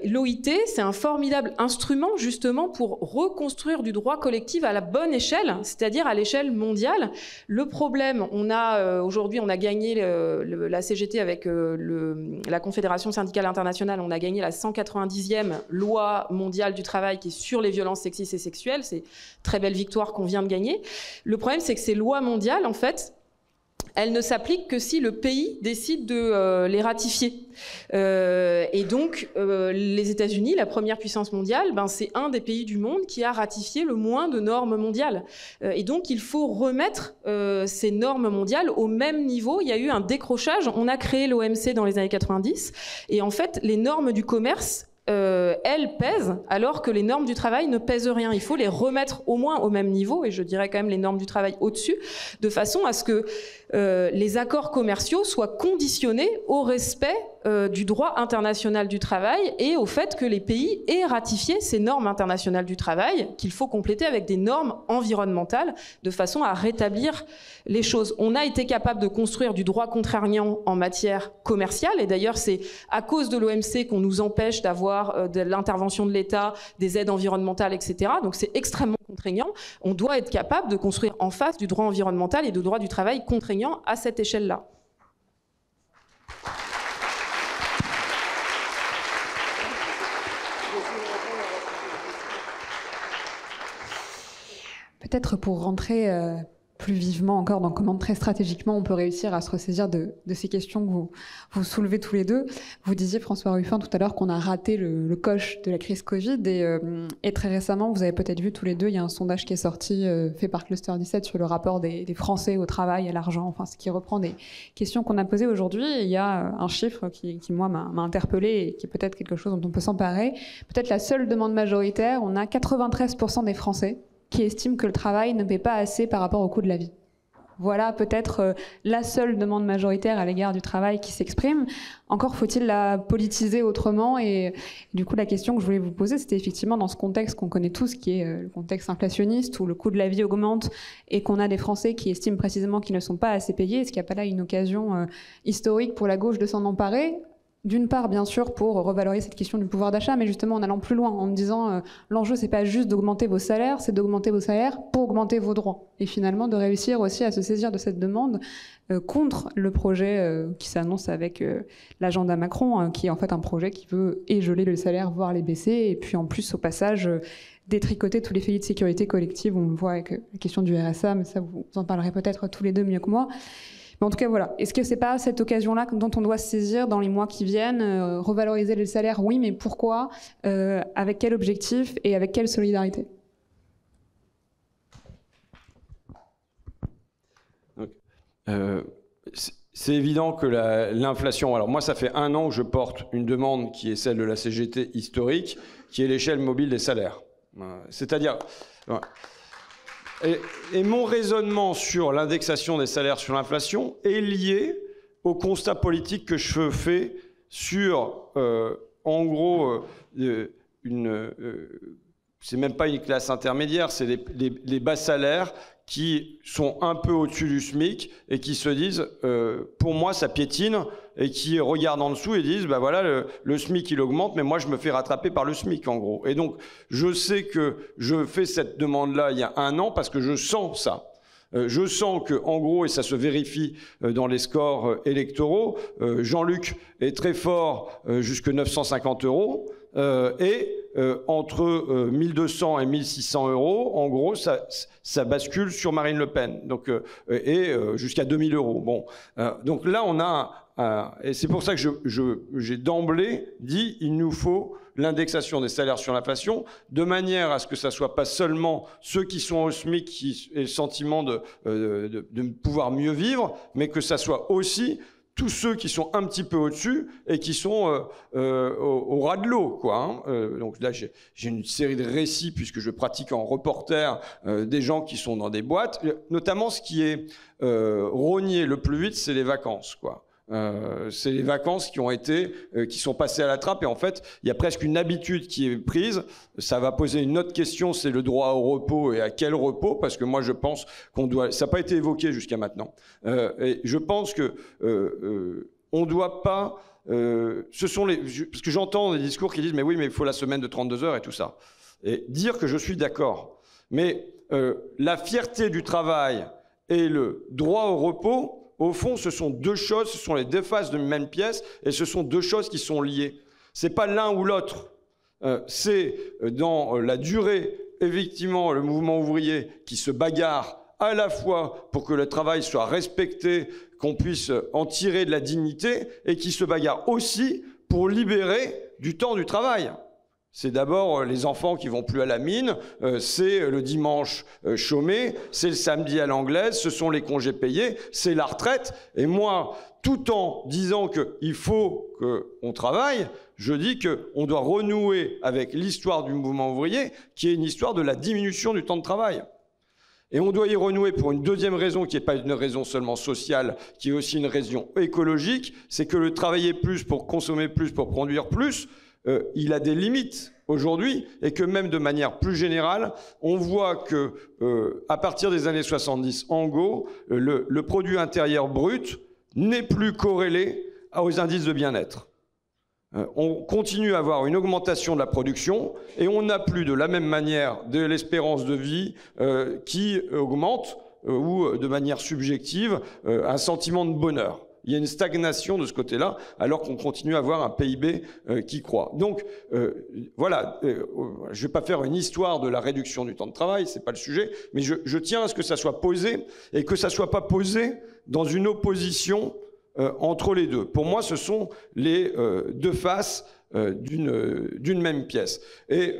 L'OIT, c'est un formidable instrument, justement, pour reconstruire du droit collectif à la bonne échelle, c'est-à-dire à l'échelle mondiale. Le problème, aujourd'hui, on a gagné la CGT avec la Confédération syndicale internationale, on a gagné la 190e loi mondiale du travail qui est sur les violences sexistes et sexuelles. C'est une très belle victoire qu'on vient de gagner. Le problème, c'est que ces lois mondiales, en fait, elles ne s'appliquent que si le pays décide de les ratifier. Et donc, les États-Unis, la première puissance mondiale, c'est un des pays du monde qui a ratifié le moins de normes mondiales. Et donc, il faut remettre ces normes mondiales au même niveau. Il y a eu un décrochage. On a créé l'OMC dans les années 90. Et en fait, les normes du commerce, elles pèsent, alors que les normes du travail ne pèsent rien. Il faut les remettre au moins au même niveau, et je dirais quand même les normes du travail au-dessus, de façon à ce que les accords commerciaux soient conditionnés au respect du droit international du travail et au fait que les pays aient ratifié ces normes internationales du travail, qu'il faut compléter avec des normes environnementales, de façon à rétablir les choses. On a été capable de construire du droit contraignant en matière commerciale, et d'ailleurs c'est à cause de l'OMC qu'on nous empêche d'avoir de l'intervention de l'État, des aides environnementales, etc. Donc c'est extrêmement contraignant. On doit être capable de construire en face du droit environnemental et du droit du travail contraignant à cette échelle-là. Peut-être pour rentrer plus vivement encore dans comment très stratégiquement on peut réussir à se ressaisir de ces questions que vous soulevez tous les deux. Vous disiez, François Ruffin, tout à l'heure qu'on a raté le coche de la crise Covid et très récemment, vous avez peut-être vu tous les deux, il y a un sondage qui est sorti fait par Cluster 17 sur le rapport des Français au travail, à l'argent, enfin ce qui reprend des questions qu'on a posées aujourd'hui. Et il y a un chiffre qui moi m'a interpellée et qui est peut-être quelque chose dont on peut s'emparer. Peut-être la seule demande majoritaire, on a 93% des Français qui estiment que le travail ne paie pas assez par rapport au coût de la vie. Voilà peut-être la seule demande majoritaire à l'égard du travail qui s'exprime. Encore faut-il la politiser autrement, et du coup la question que je voulais vous poser, c'était effectivement dans ce contexte qu'on connaît tous, qui est le contexte inflationniste, où le coût de la vie augmente et qu'on a des Français qui estiment précisément qu'ils ne sont pas assez payés. Est-ce qu'il n'y a pas là une occasion historique pour la gauche de s'en emparer ? D'une part, bien sûr, pour revaloriser cette question du pouvoir d'achat, mais justement en allant plus loin, en me disant l'enjeu, c'est pas juste d'augmenter vos salaires, c'est d'augmenter vos salaires pour augmenter vos droits. Et finalement, de réussir aussi à se saisir de cette demande contre le projet qui s'annonce avec l'agenda Macron, qui est en fait un projet qui veut geler le salaire, voire les baisser, et puis en plus, au passage, détricoter tous les filets de sécurité collective. On le voit avec la question du RSA, mais ça, vous en parlerez peut-être tous les deux mieux que moi. Mais en tout cas, voilà. Est-ce que c'est pas cette occasion-là dont on doit se saisir dans les mois qui viennent, revaloriser les salaires? Oui, mais pourquoi? Avec quel objectif et avec quelle solidarité? C'est évident que l'inflation... Alors moi, ça fait 1 an que je porte une demande qui est celle de la CGT historique, qui est l'échelle mobile des salaires. C'est-à-dire... Et mon raisonnement sur l'indexation des salaires sur l'inflation est lié au constat politique que je fais sur, en gros, c'est même pas une classe intermédiaire, c'est les bas salaires qui sont un peu au-dessus du SMIC et qui se disent, pour moi, ça piétine, et qui regardent en dessous et disent, bah voilà, le SMIC, il augmente, mais moi, je me fais rattraper par le SMIC, en gros. Et donc, je sais que je fais cette demande-là il y a 1 an parce que je sens ça. Je sens que, en gros, et ça se vérifie dans les scores électoraux, Jean-Luc est très fort jusque 950 €, et entre 1200 et 1600 euros, en gros, ça bascule sur Marine Le Pen, donc, jusqu'à 2000 euros. Bon, donc là, on a et c'est pour ça que j'ai d'emblée dit il nous faut l'indexation des salaires sur l'inflation, de manière à ce que ça soit pas seulement ceux qui sont au SMIC qui aient le sentiment de pouvoir mieux vivre, mais que ça soit aussi tous ceux qui sont un petit peu au-dessus et qui sont au ras de l'eau, quoi. Donc là, j'ai une série de récits, puisque je pratique en reporter, des gens qui sont dans des boîtes. Notamment, ce qui est rogné le plus vite, c'est les vacances, quoi. C'est les vacances qui sont passées à la trappe, et en fait il y a presque une habitude qui est prise. Ça va poser une autre question, c'est le droit au repos, et à quel repos, parce que moi je pense ça n'a pas été évoqué jusqu'à maintenant, et je pense que on doit pas parce que j'entends des discours qui disent mais oui, mais il faut la semaine de 32 heures et tout ça, et dire que je suis d'accord, mais la fierté du travail et le droit au repos, au fond, ce sont deux choses, ce sont les deux faces d'une même pièce, et ce sont deux choses qui sont liées. C'est pas l'un ou l'autre. C'est dans la durée, effectivement, le mouvement ouvrier qui se bagarre à la fois pour que le travail soit respecté, qu'on puisse en tirer de la dignité, et qui se bagarre aussi pour libérer du temps du travail. C'est d'abord les enfants qui vont plus à la mine, c'est le dimanche chômé, c'est le samedi à l'anglaise, ce sont les congés payés, c'est la retraite. Et moi, tout en disant qu'il faut qu'on travaille, je dis qu'on doit renouer avec l'histoire du mouvement ouvrier, qui est une histoire de la diminution du temps de travail. Et on doit y renouer pour une deuxième raison, qui n'est pas une raison seulement sociale, qui est aussi une raison écologique, c'est que le travailler plus pour consommer plus, pour produire plus, il a des limites aujourd'hui, et que même de manière plus générale, on voit que à partir des années 70, en gros, le produit intérieur brut n'est plus corrélé aux indices de bien-être. On continue à avoir une augmentation de la production, et on n'a plus de la même manière de l'espérance de vie qui augmente, ou de manière subjective, un sentiment de bonheur. Il y a une stagnation de ce côté-là, alors qu'on continue à avoir un PIB qui croît. Donc, voilà, je ne vais pas faire une histoire de la réduction du temps de travail, c'est pas le sujet, mais je tiens à ce que ça soit posé, et que ça soit pas posé dans une opposition entre les deux. Pour moi, ce sont les deux faces d'une même pièce. Et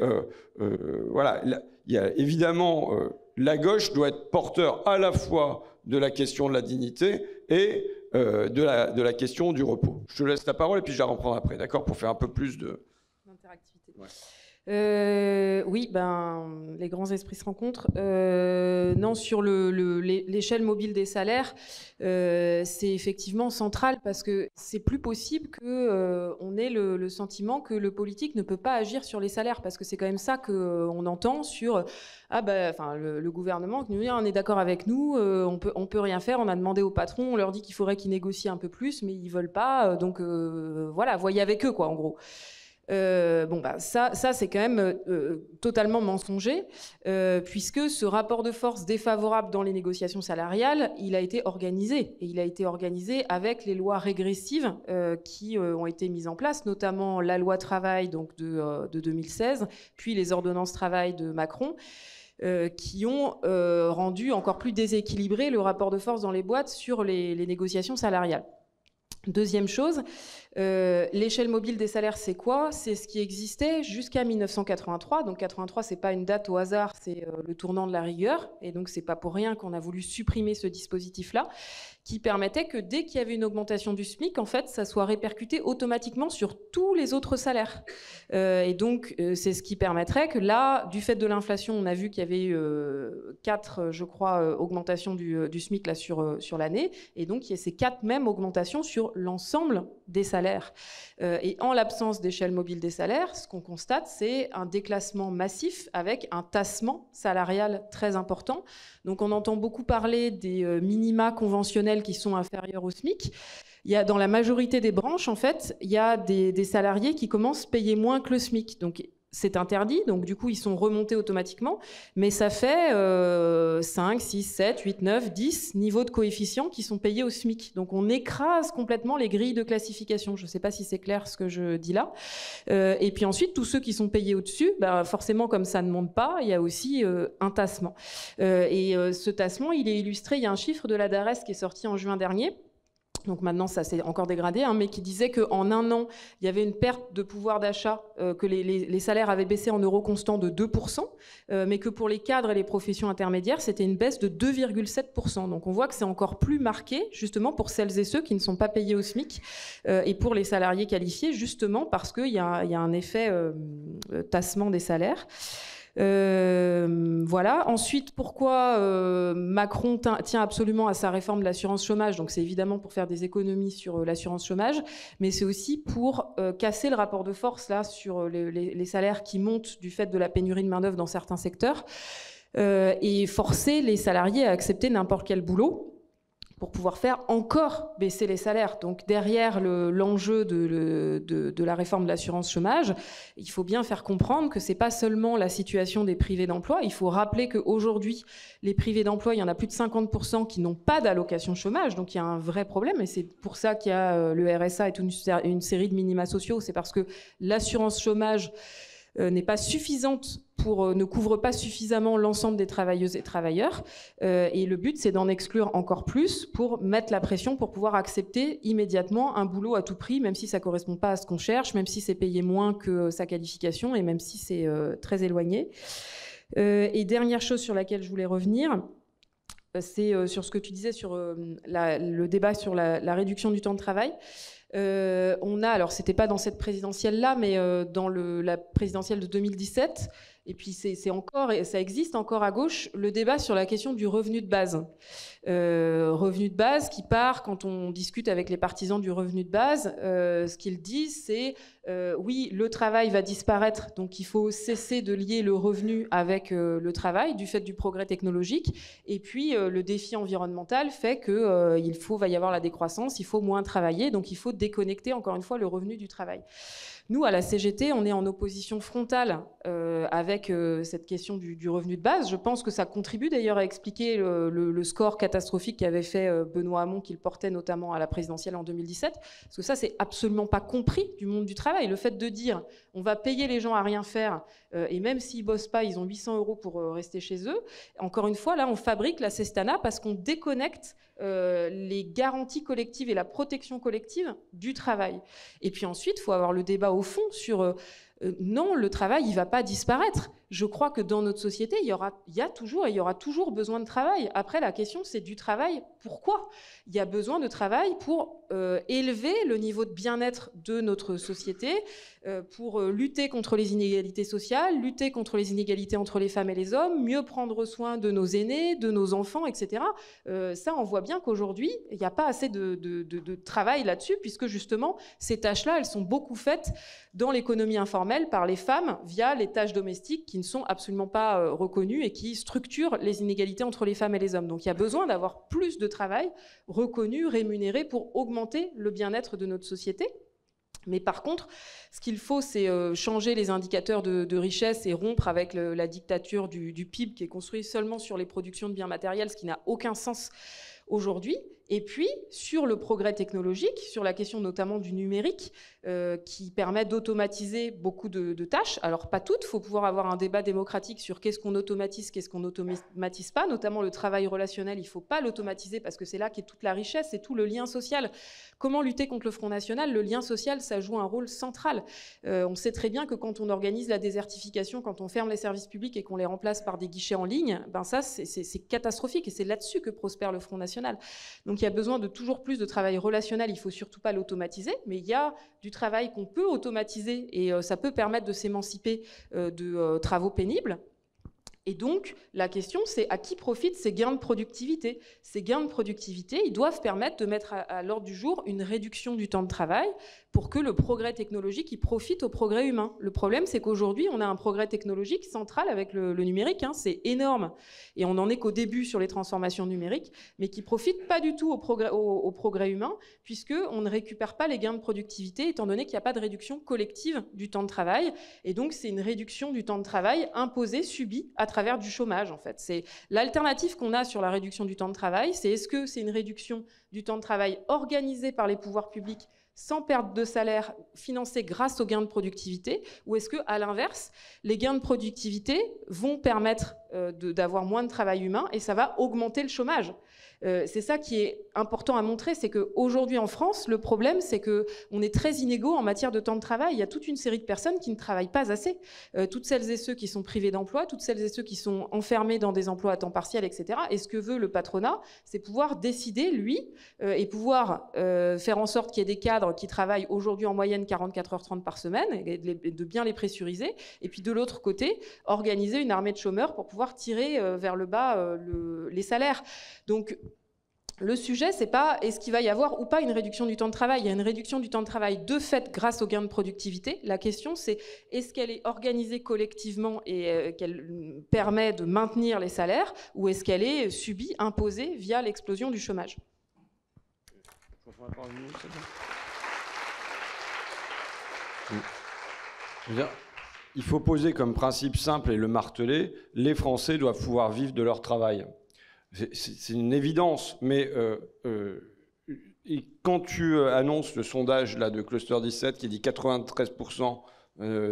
voilà, il y a évidemment, la gauche doit être porteur à la fois de la question de la dignité et de la question du repos. Je te laisse la parole et puis je la reprends après, d'accord, pour faire un peu plus d'interactivité. Ouais. Oui, les grands esprits se rencontrent. Non, sur l'échelle mobile des salaires, c'est effectivement central, parce que c'est plus possible qu'on ait le sentiment que le politique ne peut pas agir sur les salaires, parce que c'est quand même ça qu'on entend sur le gouvernement qui nous dit on est d'accord avec nous, on peut rien faire, on a demandé au patron, on leur dit qu'il faudrait qu'ils négocient un peu plus, mais ils veulent pas, donc voilà, voyez avec eux, quoi, en gros. Ça c'est quand même totalement mensonger, puisque ce rapport de force défavorable dans les négociations salariales, il a été organisé, et il a été organisé avec les lois régressives qui ont été mises en place, notamment la loi travail donc de 2016, puis les ordonnances travail de Macron, qui ont rendu encore plus déséquilibré le rapport de force dans les boîtes sur les négociations salariales. Deuxième chose, l'échelle mobile des salaires, c'est quoi? C'est ce qui existait jusqu'à 1983. Donc 83, c'est pas une date au hasard, c'est le tournant de la rigueur. Et donc c'est pas pour rien qu'on a voulu supprimer ce dispositif-là, qui permettait que dès qu'il y avait une augmentation du SMIC, en fait, ça soit répercuté automatiquement sur tous les autres salaires. Et donc c'est ce qui permettrait que là, du fait de l'inflation, on a vu qu'il y avait 4, je crois, augmentations du SMIC là sur l'année, et donc il y a ces 4 mêmes augmentations sur l'ensemble des salaires. Et en l'absence d'échelle mobile des salaires, ce qu'on constate, c'est un déclassement massif avec un tassement salarial très important. Donc on entend beaucoup parler des minima conventionnels qui sont inférieurs au SMIC. Il y a, dans la majorité des branches, en fait, il y a des salariés qui commencent à payer moins que le SMIC. Donc c'est interdit, donc du coup ils sont remontés automatiquement, mais ça fait 5, 6, 7, 8, 9, 10 niveaux de coefficients qui sont payés au SMIC. Donc on écrase complètement les grilles de classification. Je ne sais pas si c'est clair ce que je dis là. Et puis ensuite, tous ceux qui sont payés au-dessus, forcément comme ça ne monte pas, il y a aussi un tassement. Ce tassement, il est illustré, il y a un chiffre de la DARES qui est sorti en juin dernier. Donc maintenant, ça s'est encore dégradé, mais qui disait qu'en un an, il y avait une perte de pouvoir d'achat, que les salaires avaient baissé en euros constants de 2%, mais que pour les cadres et les professions intermédiaires, c'était une baisse de 2,7%. Donc on voit que c'est encore plus marqué, justement, pour celles et ceux qui ne sont pas payés au SMIC, et pour les salariés qualifiés, justement parce qu'il y a un effet tassement des salaires. Voilà. Ensuite, pourquoi Macron tient absolument à sa réforme de l'assurance chômage? Donc c'est évidemment pour faire des économies sur l'assurance chômage, mais c'est aussi pour casser le rapport de force là sur les salaires qui montent du fait de la pénurie de main-d'œuvre dans certains secteurs, et forcer les salariés à accepter n'importe quel boulot pour pouvoir faire encore baisser les salaires. Donc derrière l'enjeu de la réforme de l'assurance chômage, il faut bien faire comprendre que c'est pas seulement la situation des privés d'emploi. Il faut rappeler qu'aujourd'hui, les privés d'emploi, il y en a plus de 50% qui n'ont pas d'allocation chômage. Donc il y a un vrai problème, et c'est pour ça qu'il y a le RSA et toute une série de minima sociaux. C'est parce que l'assurance chômage n'est pas suffisante ne couvre pas suffisamment l'ensemble des travailleuses et travailleurs, et le but c'est d'en exclure encore plus pour mettre la pression pour pouvoir accepter immédiatement un boulot à tout prix, même si ça correspond pas à ce qu'on cherche, même si c'est payé moins que sa qualification et même si c'est très éloigné. Et dernière chose sur laquelle je voulais revenir, c'est sur ce que tu disais sur le débat sur la réduction du temps de travail. Alors c'était pas dans cette présidentielle-là, mais dans la présidentielle de 2017, et puis c'est encore, et ça existe encore à gauche, le débat sur la question du revenu de base. Revenu de base qui part, quand on discute avec les partisans du revenu de base, ce qu'ils disent c'est oui, le travail va disparaître, donc il faut cesser de lier le revenu avec le travail du fait du progrès technologique, et puis le défi environnemental fait que va y avoir la décroissance, il faut moins travailler, donc il faut déconnecter encore une fois le revenu du travail. Nous, à la CGT, on est en opposition frontale avec cette question du revenu de base. Je pense que ça contribue d'ailleurs à expliquer le score catastrophique qu'avait fait Benoît Hamon, qu'il portait notamment à la présidentielle en 2017. Parce que ça, c'est absolument pas compris du monde du travail. Le fait de dire on va payer les gens à rien faire, et même s'ils bossent pas, ils ont 800 € pour rester chez eux. Encore une fois, là, on fabrique la cestana parce qu'on déconnecte les garanties collectives et la protection collective du travail. Et puis ensuite, il faut avoir le débat au fond sur non, le travail, il ne va pas disparaître. Je crois que dans notre société, il y aura toujours besoin de travail. Après, la question, c'est du travail. Pourquoi ? Il y a besoin de travail pour élever le niveau de bien-être de notre société, pour lutter contre les inégalités sociales, lutter contre les inégalités entre les femmes et les hommes, mieux prendre soin de nos aînés, de nos enfants, etc. Ça, on voit bien qu'aujourd'hui, il n'y a pas assez de travail là-dessus, puisque justement, ces tâches-là, elles sont beaucoup faites dans l'économie informelle par les femmes via les tâches domestiques qui ne sont absolument pas reconnues et qui structurent les inégalités entre les femmes et les hommes. Donc il y a besoin d'avoir plus de travail reconnu, rémunéré pour augmenter le bien-être de notre société. Mais par contre, ce qu'il faut, c'est changer les indicateurs de richesse et rompre avec la dictature du PIB qui est construit seulement sur les productions de biens matériels, ce qui n'a aucun sens aujourd'hui. Et puis, sur le progrès technologique, sur la question notamment du numérique, qui permet d'automatiser beaucoup de tâches. Alors, pas toutes, il faut pouvoir avoir un débat démocratique sur qu'est-ce qu'on automatise, qu'est-ce qu'on n'automatise pas, notamment le travail relationnel, il ne faut pas l'automatiser parce que c'est là qu'est toute la richesse, c'est tout le lien social. Comment lutter contre le Front National ? Le lien social, ça joue un rôle central. On sait très bien que quand on organise la désertification, quand on ferme les services publics et qu'on les remplace par des guichets en ligne, ben ça, c'est catastrophique et c'est là-dessus que prospère le Front National. Donc, il y a besoin de toujours plus de travail relationnel, il ne faut surtout pas l'automatiser, mais il y a du travail qu'on peut automatiser et ça peut permettre de s'émanciper de travaux pénibles. Et donc, la question, c'est à qui profitent ces gains de productivité? Ces gains de productivité, ils doivent permettre de mettre à l'ordre du jour une réduction du temps de travail pour que le progrès technologique il profite au progrès humain. Le problème, c'est qu'aujourd'hui, on a un progrès technologique central avec le numérique, hein, c'est énorme. Et on n'en est qu'au début sur les transformations numériques, mais qui ne profite pas du tout au progrès humain, puisqu'on ne récupère pas les gains de productivité, étant donné qu'il n'y a pas de réduction collective du temps de travail. Et donc, c'est une réduction du temps de travail imposée, subie, à travers du chômage, en fait. C'est l'alternative qu'on a sur la réduction du temps de travail, c'est est-ce que c'est une réduction du temps de travail organisée par les pouvoirs publics sans perte de salaire, financée grâce aux gains de productivité, ou est-ce que, à l'inverse, les gains de productivité vont permettre d'avoir moins de travail humain et ça va augmenter le chômage? C'est ça qui est important à montrer, c'est qu'aujourd'hui en France, le problème, c'est qu'on est très inégaux en matière de temps de travail. Il y a toute une série de personnes qui ne travaillent pas assez. Toutes celles et ceux qui sont privés d'emploi, toutes celles et ceux qui sont enfermés dans des emplois à temps partiel, etc. Et ce que veut le patronat, c'est pouvoir décider, lui, et pouvoir faire en sorte qu'il y ait des cadres qui travaillent aujourd'hui en moyenne 44h30 par semaine, et de bien les pressuriser. Et puis de l'autre côté, organiser une armée de chômeurs pour pouvoir tirer vers le bas les salaires. Donc, le sujet, c'est pas est-ce qu'il va y avoir ou pas une réduction du temps de travail. Il y a une réduction du temps de travail de fait grâce aux gains de productivité. La question, c'est est-ce qu'elle est organisée collectivement et qu'elle permet de maintenir les salaires, ou est-ce qu'elle est subie, imposée via l'explosion du chômage? Il faut poser comme principe simple et le marteler, les Français doivent pouvoir vivre de leur travail. C'est une évidence, mais et quand tu annonces le sondage là, de Cluster 17 qui dit 93%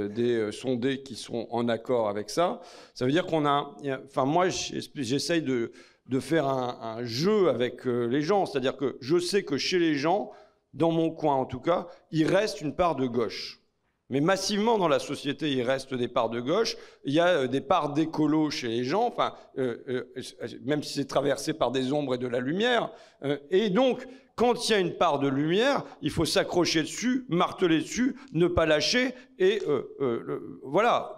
des sondés qui sont en accord avec ça, ça veut dire qu'on a... Enfin, moi, j'essaye de faire un jeu avec les gens, c'est-à-dire que je sais que chez les gens, dans mon coin en tout cas, il reste une part de gauche. Mais massivement dans la société, il reste des parts de gauche. Il y a des parts d'écolo chez les gens, enfin, même si c'est traversé par des ombres et de la lumière. Et donc, quand il y a une part de lumière, il faut s'accrocher dessus, marteler dessus, ne pas lâcher et voilà,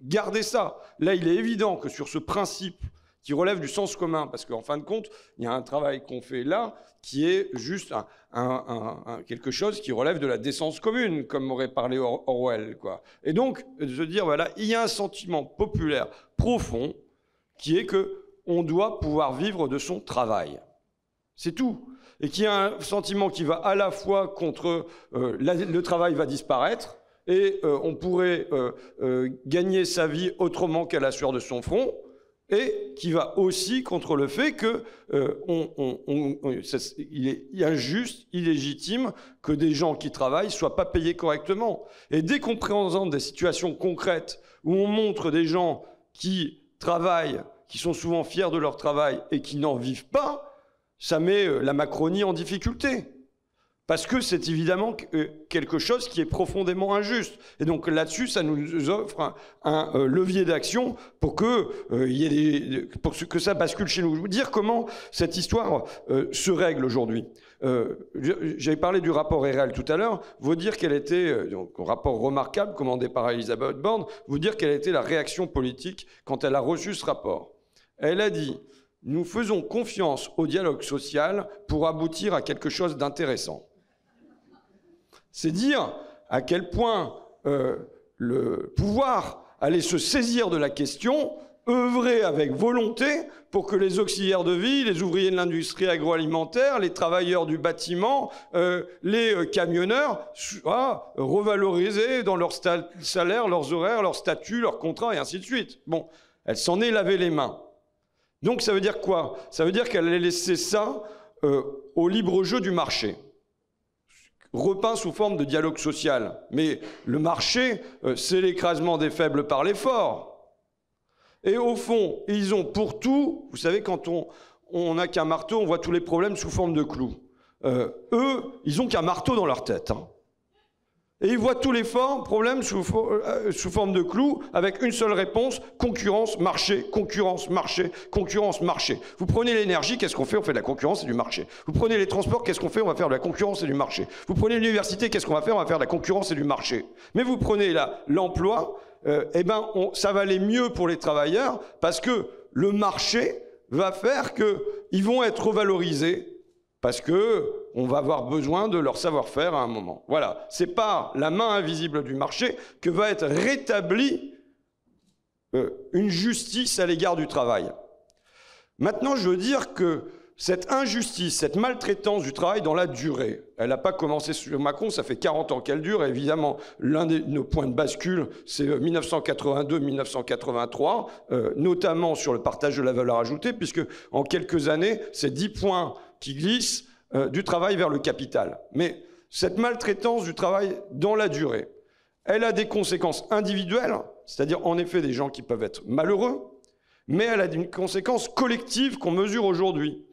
garder ça. Là, il est évident que sur ce principe qui relève du sens commun, parce qu'en fin de compte, il y a un travail qu'on fait là qui est juste quelque chose qui relève de la décence commune, comme aurait parlé Orwell, quoi. Et donc, de se dire, voilà, il y a un sentiment populaire profond qui est qu'on doit pouvoir vivre de son travail. C'est tout. Et qu'il y a un sentiment qui va à la fois contre le travail va disparaître, et on pourrait gagner sa vie autrement qu'à la sueur de son front, et qui va aussi contre le fait que il est injuste, illégitime que des gens qui travaillent soient pas payés correctement. Et dès qu'on présente des situations concrètes où on montre des gens qui travaillent, qui sont souvent fiers de leur travail et qui n'en vivent pas, ça met la Macronie en difficulté. Parce que c'est évidemment quelque chose qui est profondément injuste. Et donc là-dessus, ça nous offre un levier d'action pour que ça bascule chez nous. Je veux dire comment cette histoire se règle aujourd'hui. J'avais parlé du rapport RL tout à l'heure. Vous dire quelle était, donc, un rapport remarquable commandé par Elisabeth Borne, vous dire quelle était la réaction politique quand elle a reçu ce rapport. Elle a dit « Nous faisons confiance au dialogue social pour aboutir à quelque chose d'intéressant ». C'est dire à quel point le pouvoir allait se saisir de la question, œuvrer avec volonté pour que les auxiliaires de vie, les ouvriers de l'industrie agroalimentaire, les travailleurs du bâtiment, les camionneurs soient revalorisés dans leur salaire, leurs horaires, leur statut, leurs contrats et ainsi de suite. Bon, elle s'en est lavé les mains. Donc ça veut dire quoi? Ça veut dire qu'elle allait laisser ça au libre jeu du marché. Repeint sous forme de dialogue social. Mais le marché, c'est l'écrasement des faibles par les forts. Et au fond, ils ont pour tout, vous savez, quand on n'a qu'un marteau, on voit tous les problèmes sous forme de clous. Eux, ils ont qu'un marteau dans leur tête. Hein. Et ils voient tous les problèmes sous forme de clous, avec une seule réponse, concurrence, marché, concurrence, marché, concurrence, marché. Vous prenez l'énergie, qu'est-ce qu'on fait? On fait de la concurrence et du marché. Vous prenez les transports, qu'est-ce qu'on fait? On va faire de la concurrence et du marché. Vous prenez l'université, qu'est-ce qu'on va faire? On va faire de la concurrence et du marché. Mais vous prenez là l'emploi, ça va aller mieux pour les travailleurs parce que le marché va faire qu'ils vont être revalorisés parce qu'on va avoir besoin de leur savoir-faire à un moment. Voilà, c'est par la main invisible du marché que va être rétablie une justice à l'égard du travail. Maintenant, je veux dire que cette injustice, cette maltraitance du travail dans la durée, elle n'a pas commencé sur Macron, ça fait 40 ans qu'elle dure. Évidemment, l'un de nos points de bascule, c'est 1982-1983, notamment sur le partage de la valeur ajoutée, puisque en quelques années, c'est 10 points qui glissent du travail vers le capital. Mais cette maltraitance du travail dans la durée, elle a des conséquences individuelles, c'est-à-dire en effet des gens qui peuvent être malheureux, mais elle a une conséquence collective qu'on mesure aujourd'hui.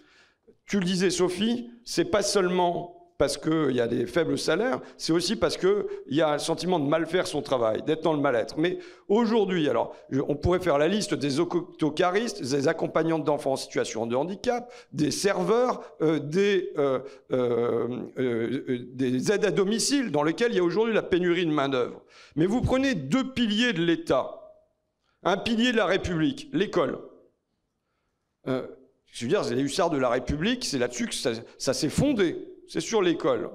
Tu le disais, Sophie, c'est pas seulement parce qu'il y a des faibles salaires, c'est aussi parce qu'il y a un sentiment de mal faire son travail, d'être dans le mal-être. Mais aujourd'hui, alors, on pourrait faire la liste des autocaristes, des accompagnantes d'enfants en situation de handicap, des serveurs, des aides à domicile, dans lesquelles il y a aujourd'hui la pénurie de main-d'œuvre. Mais vous prenez 2 piliers de l'État, un pilier de la République, l'école. Je veux dire, c'est les hussards de la République, c'est là-dessus que ça s'est fondé, c'est sur l'école.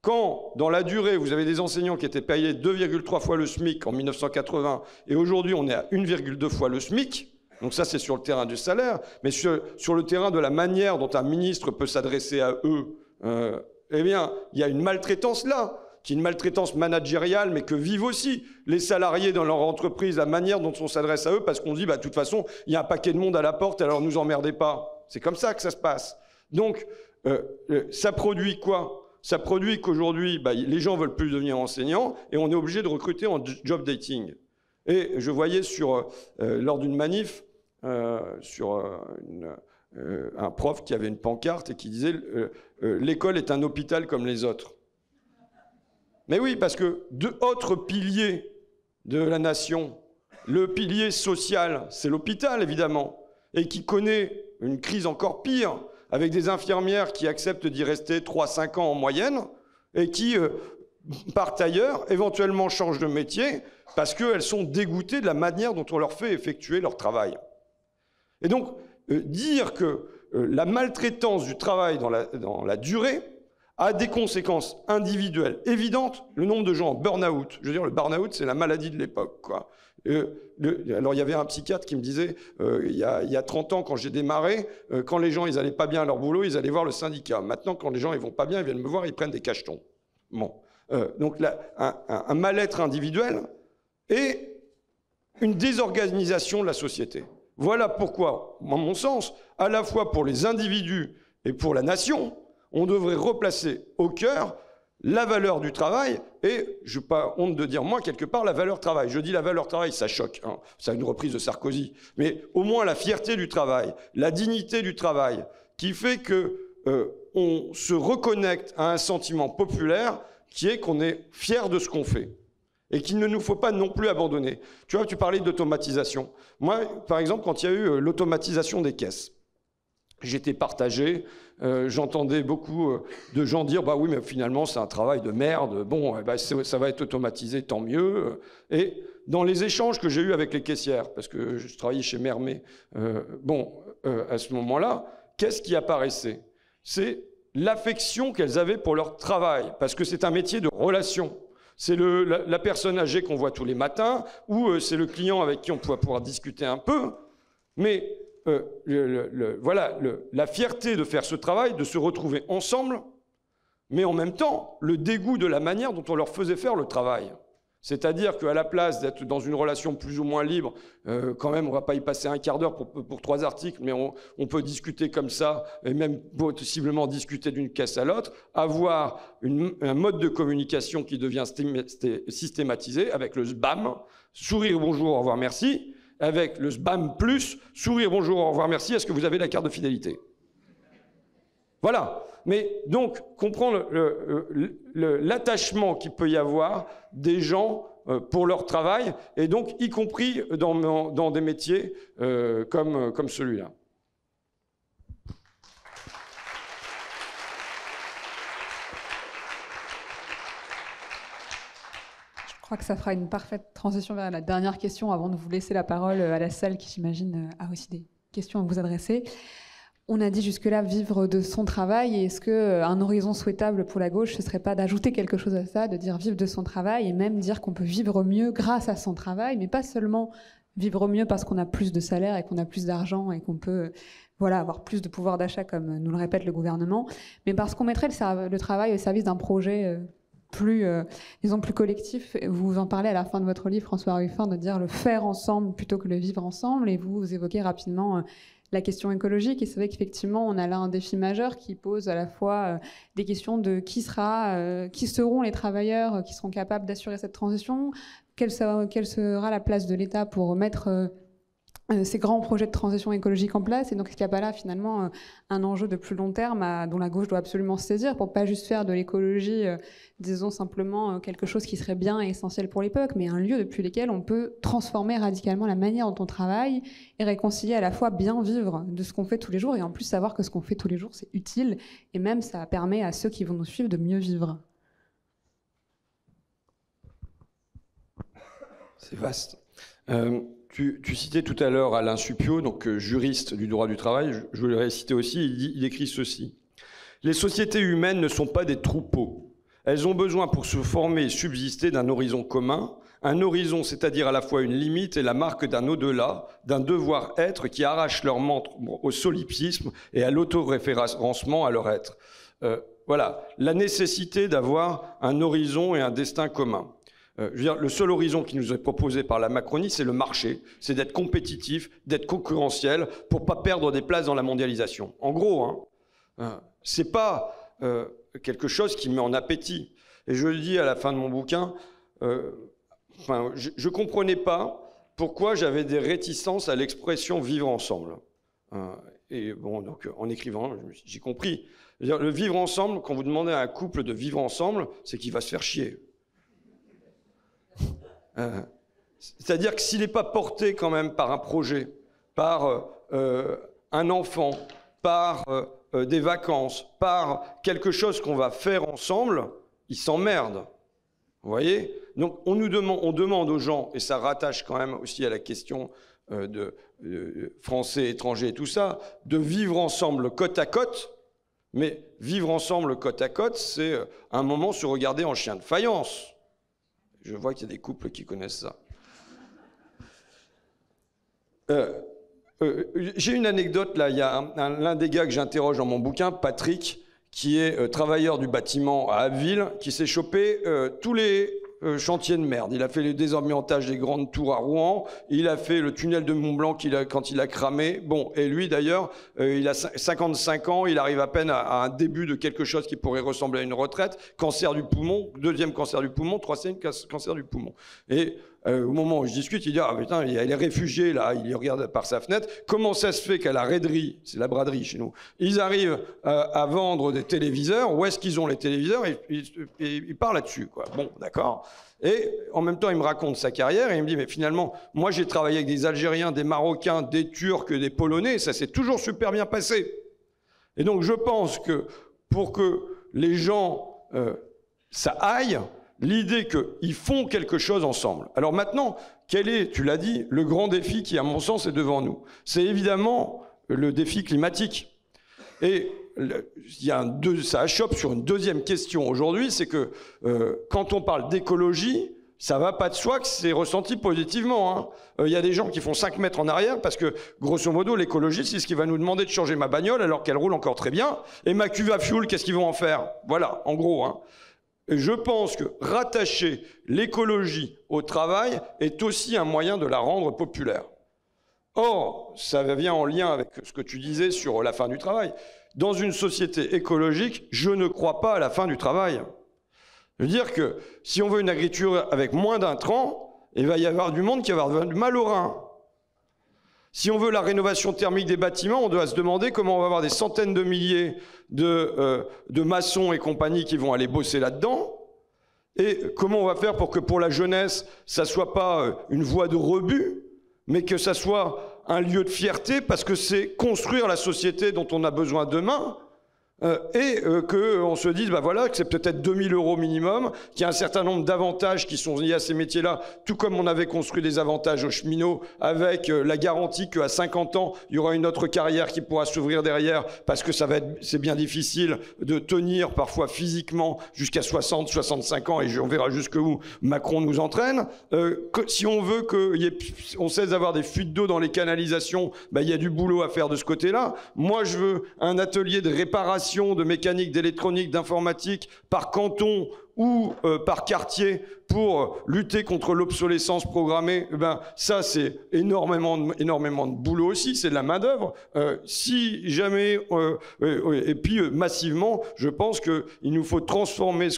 Quand, dans la durée, vous avez des enseignants qui étaient payés 2,3 fois le SMIC en 1980, et aujourd'hui on est à 1,2 fois le SMIC, donc ça c'est sur le terrain du salaire, mais sur le terrain de la manière dont un ministre peut s'adresser à eux, eh bien, il y a une maltraitance là, qui est une maltraitance managériale, mais que vivent aussi les salariés dans leur entreprise, la manière dont on s'adresse à eux, parce qu'on dit, de toute façon, il y a un paquet de monde à la porte, alors nous emmerdez pas. C'est comme ça que ça se passe. Donc, ça produit quoi? Ça produit qu'aujourd'hui, les gens veulent plus devenir enseignants, et on est obligé de recruter en job dating. Et je voyais lors d'une manif, un prof qui avait une pancarte et qui disait « L'école est un hôpital comme les autres ». Mais oui, parce que deux autres piliers de la nation, le pilier social, c'est l'hôpital, évidemment, et qui connaît une crise encore pire, avec des infirmières qui acceptent d'y rester 3-5 ans en moyenne, et qui partent ailleurs, éventuellement changent de métier, parce qu'elles sont dégoûtées de la manière dont on leur fait effectuer leur travail. Et donc, dire que la maltraitance du travail dans la durée a des conséquences individuelles évidentes. Le nombre de gens en burn-out, je veux dire, le burn-out, c'est la maladie de l'époque, quoi. Alors, il y avait un psychiatre qui me disait, il y a 30 ans, quand j'ai démarré, quand les gens, ils allaient pas bien à leur boulot, ils allaient voir le syndicat. Maintenant, quand les gens, ils vont pas bien, ils viennent me voir, ils prennent des cachetons. Bon. Donc, là, un mal-être individuel et une désorganisation de la société. Voilà pourquoi, à mon sens, à la fois pour les individus et pour la nation, on devrait replacer au cœur la valeur du travail et, je n'ai pas honte de dire, moi, quelque part, la valeur travail. Je dis la valeur travail, ça choque, hein. C'est une reprise de Sarkozy. Mais au moins la fierté du travail, la dignité du travail, qui fait qu'on se reconnecte à un sentiment populaire qui est qu'on est fier de ce qu'on fait et qu'il ne nous faut pas non plus abandonner. Tu vois, tu parlais d'automatisation. Moi, par exemple, quand il y a eu l'automatisation des caisses, j'étais partagé, j'entendais beaucoup de gens dire « bah oui, mais finalement, c'est un travail de merde, bon, ça va être automatisé, tant mieux ». Et dans les échanges que j'ai eus avec les caissières, parce que je travaillais chez Mermet, à ce moment-là, qu'est-ce qui apparaissait? C'est l'affection qu'elles avaient pour leur travail, parce que c'est un métier de relation. C'est la personne âgée qu'on voit tous les matins, ou c'est le client avec qui on pourra pouvoir discuter un peu, mais voilà, la fierté de faire ce travail, de se retrouver ensemble, mais en même temps, le dégoût de la manière dont on leur faisait faire le travail. C'est-à-dire qu'à la place d'être dans une relation plus ou moins libre, quand même, on ne va pas y passer un quart d'heure pour 3 articles, mais on peut discuter comme ça, et même possiblement discuter d'une caisse à l'autre, avoir un mode de communication qui devient systématisé avec le SBAM, sourire, bonjour, au revoir, merci, avec le SBAM+, sourire, bonjour, au revoir, merci, est-ce que vous avez la carte de fidélité? Voilà. Mais donc, comprendre l'attachement qu'il peut y avoir des gens pour leur travail, et donc y compris dans des métiers comme celui-là. Je Je crois que ça fera une parfaite transition vers la dernière question avant de vous laisser la parole à la salle qui, j'imagine, a aussi des questions à vous adresser. On a dit jusque-là vivre de son travail. Et est-ce qu'un horizon souhaitable pour la gauche, ce ne serait pas d'ajouter quelque chose à ça, de dire vivre de son travail et même dire qu'on peut vivre mieux grâce à son travail, mais pas seulement vivre mieux parce qu'on a plus de salaire et qu'on a plus d'argent et qu'on peut avoir plus de pouvoir d'achat, comme nous le répète le gouvernement, mais parce qu'on mettrait le travail au service d'un projet plus collectif. Vous en parlez à la fin de votre livre, François Ruffin, de dire le faire ensemble plutôt que le vivre ensemble, et vous évoquez rapidement la question écologique, et c'est vrai qu'effectivement on a là un défi majeur qui pose à la fois des questions de qui seront les travailleurs qui seront capables d'assurer cette transition, quelle sera la place de l'État pour mettre ces grands projets de transition écologique en place. Et donc, est-ce qu'il n'y a pas là, finalement, un enjeu de plus long terme dont la gauche doit absolument se saisir pour pas juste faire de l'écologie, disons simplement, quelque chose qui serait bien et essentiel pour l'époque, mais un lieu depuis lequel on peut transformer radicalement la manière dont on travaille et réconcilier à la fois bien vivre de ce qu'on fait tous les jours et en plus savoir que ce qu'on fait tous les jours, c'est utile et même ça permet à ceux qui vont nous suivre de mieux vivre. C'est vaste. Tu citais tout à l'heure Alain Suppiot, donc juriste du droit du travail. Je voulais citer aussi, il écrit ceci. « Les sociétés humaines ne sont pas des troupeaux. Elles ont besoin pour se former et subsister d'un horizon commun, un horizon, c'est-à-dire à la fois une limite et la marque d'un au-delà, d'un devoir-être qui arrache leur membre au solipsisme et à l'autoréférencement à leur être. » Voilà, la nécessité d'avoir un horizon et un destin commun. Je veux dire, le seul horizon qui nous est proposé par la Macronie, c'est le marché, c'est d'être compétitif, d'être concurrentiel pour pas perdre des places dans la mondialisation. En gros, c'est pas quelque chose qui met en appétit. Et je le dis à la fin de mon bouquin, je comprenais pas pourquoi j'avais des réticences à l'expression vivre ensemble. Et bon, donc en écrivant, j'ai compris. C'est-à-dire, le vivre ensemble, quand vous demandez à un couple de vivre ensemble, c'est qu'il va se faire chier. C'est-à-dire que s'il n'est pas porté quand même par un projet, par un enfant, par des vacances, par quelque chose qu'on va faire ensemble, il s'emmerde. Vous voyez? Donc on demande aux gens, et ça rattache quand même aussi à la question de français, étrangers et tout ça, de vivre ensemble côte à côte. Mais vivre ensemble côte à côte, c'est un moment se regarder en chien de faïence. Je vois qu'il y a des couples qui connaissent ça. J'ai une anecdote, là. Il y a l'un des gars que j'interroge dans mon bouquin, Patrick, qui est travailleur du bâtiment à Abbeville, qui s'est chopé tous les chantiers de merde. Il a fait le désamiantage des grandes tours à Rouen, il a fait le tunnel de Mont-Blanc quand il a cramé. Bon, et lui d'ailleurs, il a 55 ans, il arrive à peine à un début de quelque chose qui pourrait ressembler à une retraite. Cancer du poumon, deuxième cancer du poumon, troisième cancer du poumon. Et au moment où je discute, il dit « Ah putain, il y a les réfugiés là », il regarde par sa fenêtre. Comment ça se fait qu'à la raiderie, c'est la braderie chez nous, ils arrivent à vendre des téléviseurs? Où est-ce qu'ils ont les téléviseurs? Et il part là-dessus, quoi. Bon, d'accord. Et en même temps, il me raconte sa carrière et il me dit « Mais finalement, moi j'ai travaillé avec des Algériens, des Marocains, des Turcs, des Polonais, et ça s'est toujours super bien passé. » Et donc je pense que pour que les gens, ça aille, l'idée qu'ils font quelque chose ensemble. Alors maintenant, quel est, tu l'as dit, le grand défi qui, à mon sens, est devant nous? C'est évidemment le défi climatique. Et ça achoppe sur une deuxième question aujourd'hui, c'est que quand on parle d'écologie, ça va pas de soi que c'est ressenti positivement. Il y a des gens qui font 5 mètres en arrière parce que, grosso modo, l'écologie, c'est ce qui va nous demander de changer ma bagnole alors qu'elle roule encore très bien. Et ma cuve à fioul, qu'est-ce qu'ils vont en faire? Voilà, en gros. Et je pense que rattacher l'écologie au travail est aussi un moyen de la rendre populaire. Or, ça vient en lien avec ce que tu disais sur la fin du travail. Dans une société écologique, je ne crois pas à la fin du travail. Je veux dire que si on veut une agriculture avec moins d'intrants, il va y avoir du monde qui va avoir du mal au rein. Si on veut la rénovation thermique des bâtiments, on doit se demander comment on va avoir des centaines de milliers de maçons et compagnie qui vont aller bosser là-dedans. Et comment on va faire pour que pour la jeunesse, ça ne soit pas une voie de rebut, mais que ça soit un lieu de fierté, parce que c'est construire la société dont on a besoin demain. Et qu'on se dise, bah voilà, que c'est peut-être 2000 € minimum, qu'il y a un certain nombre d'avantages qui sont liés à ces métiers-là, tout comme on avait construit des avantages aux cheminots, avec la garantie qu'à 50 ans, il y aura une autre carrière qui pourra s'ouvrir derrière, parce que c'est bien difficile de tenir parfois physiquement jusqu'à 60, 65 ans, et on verra jusqu'où Macron nous entraîne. Si on veut qu'on cesse d'avoir des fuites d'eau dans les canalisations, bah, il y a du boulot à faire de ce côté-là. Moi, je veux un atelier de réparation, de mécanique, d'électronique, d'informatique par canton ou par quartier pour lutter contre l'obsolescence programmée. Ben, ça, c'est énormément de boulot aussi, c'est de la main-d'œuvre. Si jamais, et puis massivement, je pense qu'il nous faut transformer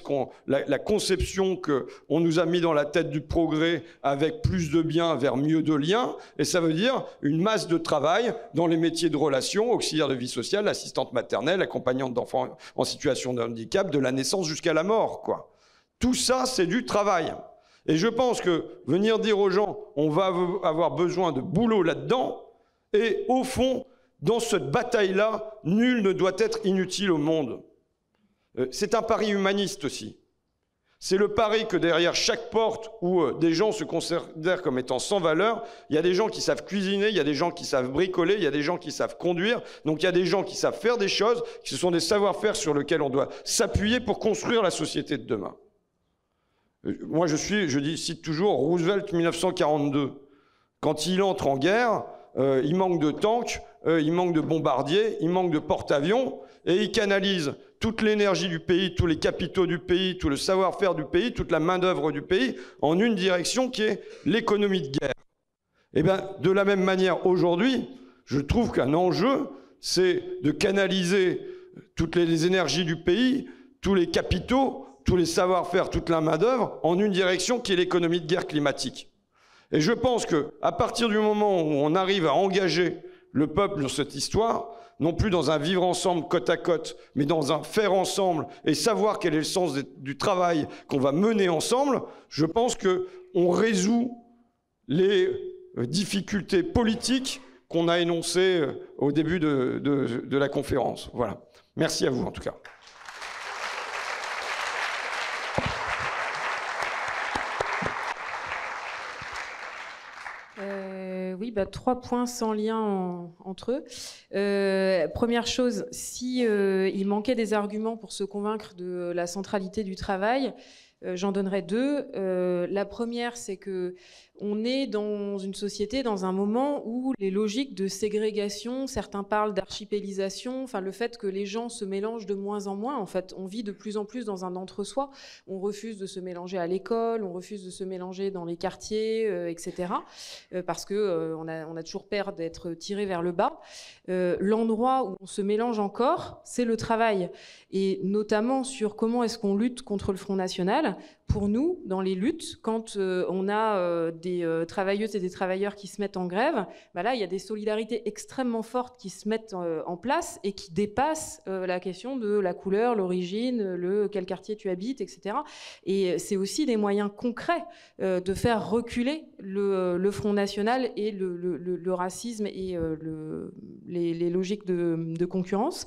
la conception qu'on nous a mis dans la tête du progrès avec plus de biens vers mieux de liens, et ça veut dire une masse de travail dans les métiers de relations, auxiliaire de vie sociale, assistante maternelle, accompagnante d'enfants en situation de handicap, de la naissance jusqu'à la mort, quoi. Tout ça, c'est du travail. Et je pense que venir dire aux gens, on va avoir besoin de boulot là-dedans, et au fond, dans cette bataille-là, nul ne doit être inutile au monde. C'est un pari humaniste aussi. C'est le pari que derrière chaque porte où des gens se considèrent comme étant sans valeur, il y a des gens qui savent cuisiner, il y a des gens qui savent bricoler, il y a des gens qui savent conduire, donc il y a des gens qui savent faire des choses, ce sont des savoir-faire sur lesquels on doit s'appuyer pour construire la société de demain. Moi, je cite toujours Roosevelt 1942. Quand il entre en guerre, il manque de tanks, il manque de bombardiers, il manque de porte-avions, et il canalise toute l'énergie du pays, tous les capitaux du pays, tout le savoir-faire du pays, toute la main-d'œuvre du pays, en une direction qui est l'économie de guerre. Et bien, de la même manière, aujourd'hui, je trouve qu'un enjeu, c'est de canaliser toutes les énergies du pays, tous les capitaux, tous les savoir-faire, toute la main-d'œuvre, en une direction qui est l'économie de guerre climatique. Et je pense qu'à partir du moment où on arrive à engager le peuple dans cette histoire, non plus dans un vivre ensemble côte à côte, mais dans un faire ensemble et savoir quel est le sens du travail qu'on va mener ensemble, je pense qu'on résout les difficultés politiques qu'on a énoncées au début de la conférence. Voilà. Merci à vous en tout cas. Oui, 3 points sans lien entre eux. Première chose, si il manquait des arguments pour se convaincre de la centralité du travail, j'en donnerai 2. La première, c'est que on est dans une société, dans un moment où les logiques de ségrégation, certains parlent d'archipélisation, enfin le fait que les gens se mélangent de moins en moins, en fait, on vit de plus en plus dans un entre-soi, on refuse de se mélanger à l'école, on refuse de se mélanger dans les quartiers, etc. Parce que on a toujours peur d'être tiré vers le bas. L'endroit où on se mélange encore, c'est le travail. Et notamment sur comment est-ce qu'on lutte contre le Front National. Pour nous, dans les luttes, quand on a des travailleuses et des travailleurs qui se mettent en grève, là, il y a des solidarités extrêmement fortes qui se mettent en place et qui dépassent la question de la couleur, l'origine, quel quartier tu habites, etc. Et c'est aussi des moyens concrets de faire reculer le Front National et le racisme et les logiques de concurrence.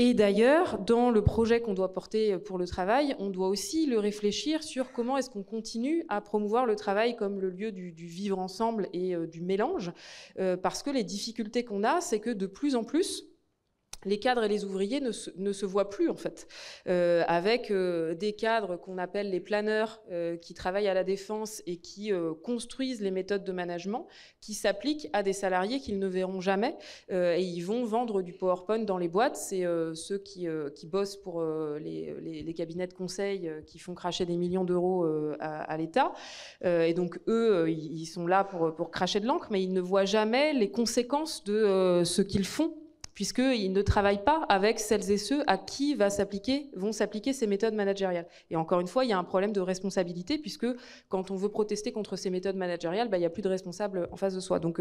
Et d'ailleurs, dans le projet qu'on doit porter pour le travail, on doit aussi le réfléchir sur comment est-ce qu'on continue à promouvoir le travail comme le lieu du vivre ensemble et du mélange, parce que les difficultés qu'on a, c'est que de plus en plus, les cadres et les ouvriers ne se voient plus, en fait. Avec des cadres qu'on appelle les planeurs, qui travaillent à la défense et qui construisent les méthodes de management, qui s'appliquent à des salariés qu'ils ne verront jamais. Et ils vont vendre du PowerPoint dans les boîtes. C'est ceux qui bossent pour les cabinets de conseil qui font cracher des millions d'euros à l'État. Et donc, eux, ils sont là pour cracher de l'encre, mais ils ne voient jamais les conséquences de ce qu'ils font, puisqu'ils ne travaillent pas avec celles et ceux à qui vont s'appliquer ces méthodes managériales. Et encore une fois, il y a un problème de responsabilité, puisque quand on veut protester contre ces méthodes managériales, il n'y a plus de responsable en face de soi. Donc,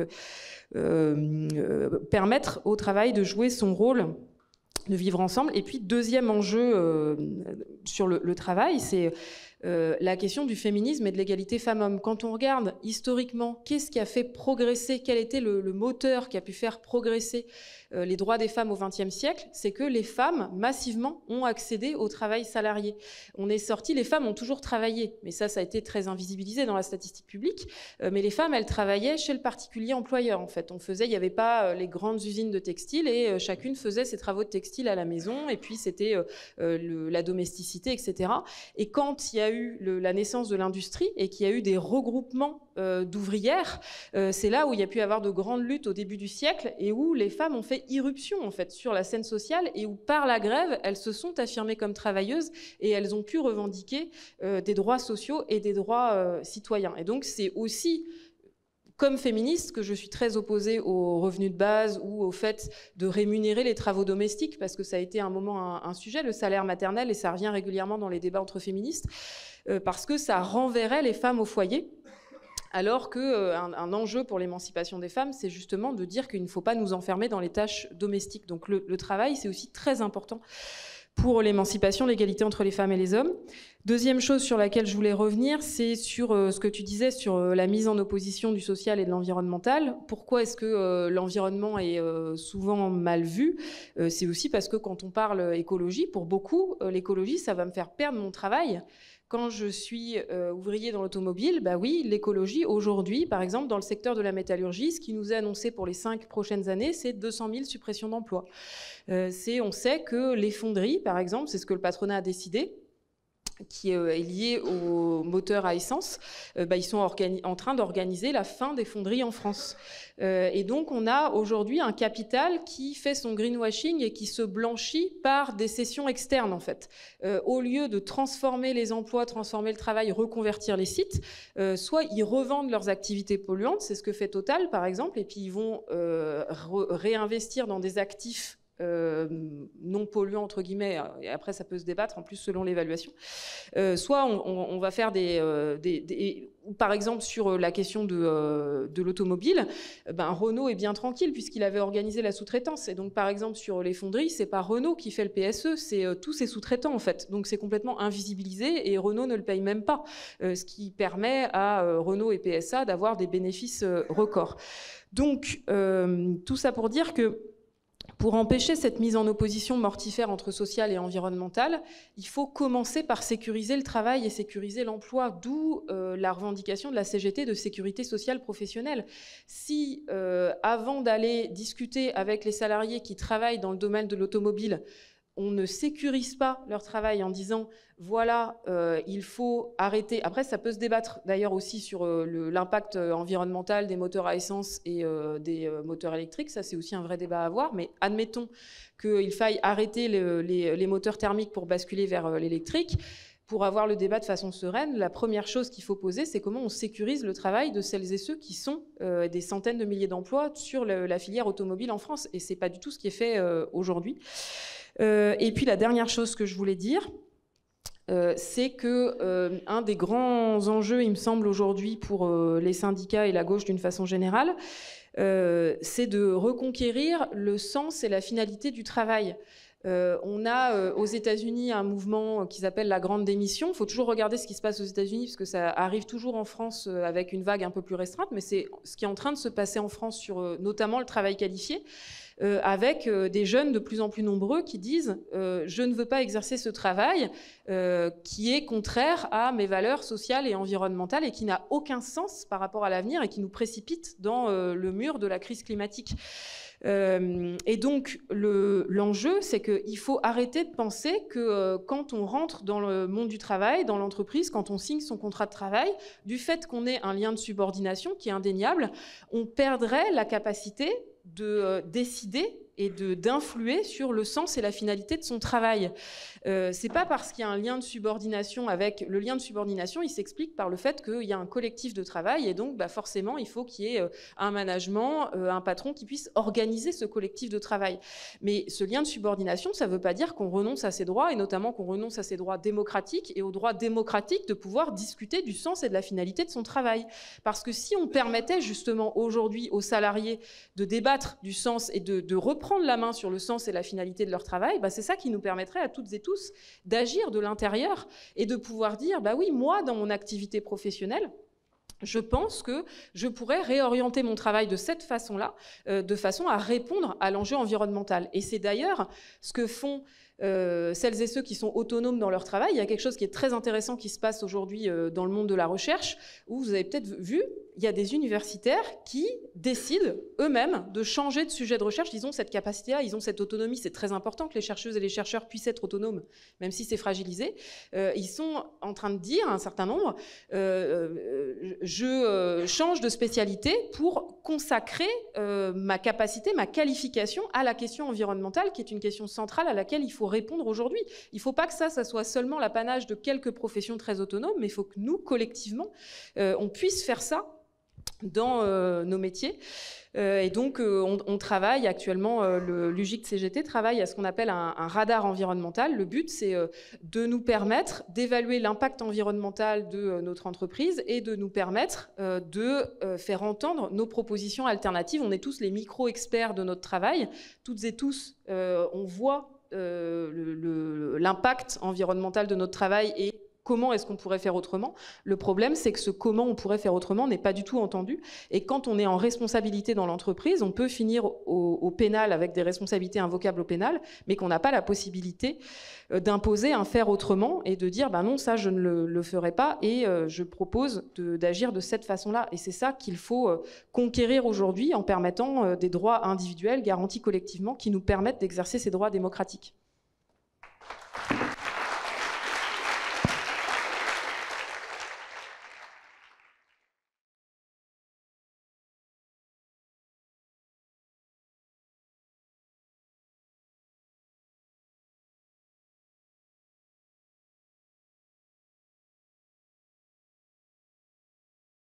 permettre au travail de jouer son rôle de vivre ensemble. Et puis, deuxième enjeu sur le travail, c'est la question du féminisme et de l'égalité femmes-hommes. Quand on regarde historiquement, qu'est-ce qui a fait progresser, quel était le moteur qui a pu faire progresser les droits des femmes au XXe siècle, c'est que les femmes, massivement, ont accédé au travail salarié. On est sorti, les femmes ont toujours travaillé, mais ça a été très invisibilisé dans la statistique publique, mais les femmes, elles travaillaient chez le particulier employeur, en fait. Il n'y avait pas les grandes usines de textile, et chacune faisait ses travaux de textile à la maison, et puis c'était la domesticité, etc. Et quand il y a eu la naissance de l'industrie, et qu'il y a eu des regroupements d'ouvrières, c'est là où il y a pu y avoir de grandes luttes au début du siècle, et où les femmes ont fait irruption en fait sur la scène sociale, et où par la grève elles se sont affirmées comme travailleuses et elles ont pu revendiquer des droits sociaux et des droits citoyens. Et donc c'est aussi comme féministe que je suis très opposée au revenu de base ou au fait de rémunérer les travaux domestiques, parce que ça a été un moment un sujet, le salaire maternel, et ça revient régulièrement dans les débats entre féministes, parce que ça renverrait les femmes au foyer. Alors qu'un enjeu pour l'émancipation des femmes, c'est justement de dire qu'il ne faut pas nous enfermer dans les tâches domestiques. Donc le travail, c'est aussi très important pour l'émancipation, l'égalité entre les femmes et les hommes. Deuxième chose sur laquelle je voulais revenir, c'est sur ce que tu disais sur la mise en opposition du social et de l'environnemental. Pourquoi est-ce que l'environnement est souvent mal vu ? C'est aussi parce que quand on parle écologie, pour beaucoup, l'écologie, ça va me faire perdre mon travail. Quand je suis ouvrier dans l'automobile, bah oui, l'écologie, aujourd'hui, par exemple, dans le secteur de la métallurgie, ce qui nous est annoncé pour les 5 prochaines années, c'est 200 000 suppressions d'emplois. On sait que les fonderies, par exemple, c'est ce que le patronat a décidé, qui est lié aux moteurs à essence, ils sont en train d'organiser la fin des fonderies en France. Et donc, on a aujourd'hui un capital qui fait son greenwashing et qui se blanchit par des cessions externes, en fait. Au lieu de transformer les emplois, transformer le travail, reconvertir les sites, soit ils revendent leurs activités polluantes, c'est ce que fait Total, par exemple, et puis ils vont réinvestir dans des actifs non polluants entre guillemets, et après ça peut se débattre en plus selon l'évaluation, soit on va faire par exemple sur la question de l'automobile, Renault est bien tranquille puisqu'il avait organisé la sous-traitance, et donc par exemple sur les fonderies, c'est pas Renault qui fait le PSE, c'est tous ses sous-traitants en fait, donc c'est complètement invisibilisé et Renault ne le paye même pas, ce qui permet à Renault et PSA d'avoir des bénéfices records. Donc tout ça pour dire que pour empêcher cette mise en opposition mortifère entre social et environnemental, il faut commencer par sécuriser le travail et sécuriser l'emploi, d'où la revendication de la CGT de sécurité sociale professionnelle. Si, avant d'aller discuter avec les salariés qui travaillent dans le domaine de l'automobile, on ne sécurise pas leur travail en disant voilà, il faut arrêter. Après, ça peut se débattre d'ailleurs aussi sur l'impact environnemental des moteurs à essence et des moteurs électriques. Ça, c'est aussi un vrai débat à avoir. Mais admettons qu'il faille arrêter les moteurs thermiques pour basculer vers l'électrique. Pour avoir le débat de façon sereine, la première chose qu'il faut poser, c'est comment on sécurise le travail de celles et ceux qui sont des centaines de milliers d'emplois sur la filière automobile en France. Et c'est pas du tout ce qui est fait aujourd'hui. Et puis la dernière chose que je voulais dire, c'est que un des grands enjeux, il me semble, aujourd'hui pour les syndicats et la gauche d'une façon générale, c'est de reconquérir le sens et la finalité du travail. On a aux États-Unis un mouvement qui s'appelle la grande démission. Il faut toujours regarder ce qui se passe aux États-Unis parce que ça arrive toujours en France avec une vague un peu plus restreinte, mais c'est ce qui est en train de se passer en France sur notamment le travail qualifié. Avec des jeunes de plus en plus nombreux qui disent je ne veux pas exercer ce travail qui est contraire à mes valeurs sociales et environnementales et qui n'a aucun sens par rapport à l'avenir et qui nous précipite dans le mur de la crise climatique. Et donc l'enjeu, c'est qu'il faut arrêter de penser que quand on rentre dans le monde du travail, dans l'entreprise, quand on signe son contrat de travail, du fait qu'on ait un lien de subordination qui est indéniable, on perdrait la capacité de décider et d'influer sur le sens et la finalité de son travail. C'est pas parce qu'il y a un lien de subordination avec... Le lien de subordination, il s'explique par le fait qu'il y a un collectif de travail et donc forcément, il faut qu'il y ait un management, un patron qui puisse organiser ce collectif de travail. Mais ce lien de subordination, ça veut pas dire qu'on renonce à ses droits et notamment qu'on renonce à ses droits démocratiques et au droit démocratique de pouvoir discuter du sens et de la finalité de son travail. Parce que si on permettait justement aujourd'hui aux salariés de débattre du sens et de reprendre reprendre la main sur le sens et la finalité de leur travail, c'est ça qui nous permettrait à toutes et tous d'agir de l'intérieur et de pouvoir dire, oui, moi, dans mon activité professionnelle, je pense que je pourrais réorienter mon travail de cette façon-là, de façon à répondre à l'enjeu environnemental. Et c'est d'ailleurs ce que font celles et ceux qui sont autonomes dans leur travail. Il y a quelque chose qui est très intéressant qui se passe aujourd'hui dans le monde de la recherche, où vous avez peut-être vu, il y a des universitaires qui décident eux-mêmes de changer de sujet de recherche. Ils ont cette capacité-là, ils ont cette autonomie. C'est très important que les chercheuses et les chercheurs puissent être autonomes, même si c'est fragilisé. Ils sont en train de dire, un certain nombre, je change de spécialité pour consacrer ma capacité, ma qualification à la question environnementale, qui est une question centrale à laquelle il faut répondre aujourd'hui. Il ne faut pas que ça soit seulement l'apanage de quelques professions très autonomes, mais il faut que nous, collectivement, on puisse faire ça dans nos métiers. Et donc, on travaille actuellement, l'UJIC-CGT travaille à ce qu'on appelle un radar environnemental. Le but, c'est de nous permettre d'évaluer l'impact environnemental de notre entreprise et de nous permettre de faire entendre nos propositions alternatives. On est tous les micro-experts de notre travail. Toutes et tous, on voit l'impact environnemental de notre travail et comment est-ce qu'on pourrait faire autrement. Le problème, c'est que ce comment on pourrait faire autrement n'est pas du tout entendu. Et quand on est en responsabilité dans l'entreprise, on peut finir au pénal avec des responsabilités invocables au pénal, mais qu'on n'a pas la possibilité d'imposer un faire autrement et de dire non, ça je ne le ferai pas et je propose d'agir de cette façon-là. Et c'est ça qu'il faut conquérir aujourd'hui en permettant des droits individuels garantis collectivement qui nous permettent d'exercer ces droits démocratiques.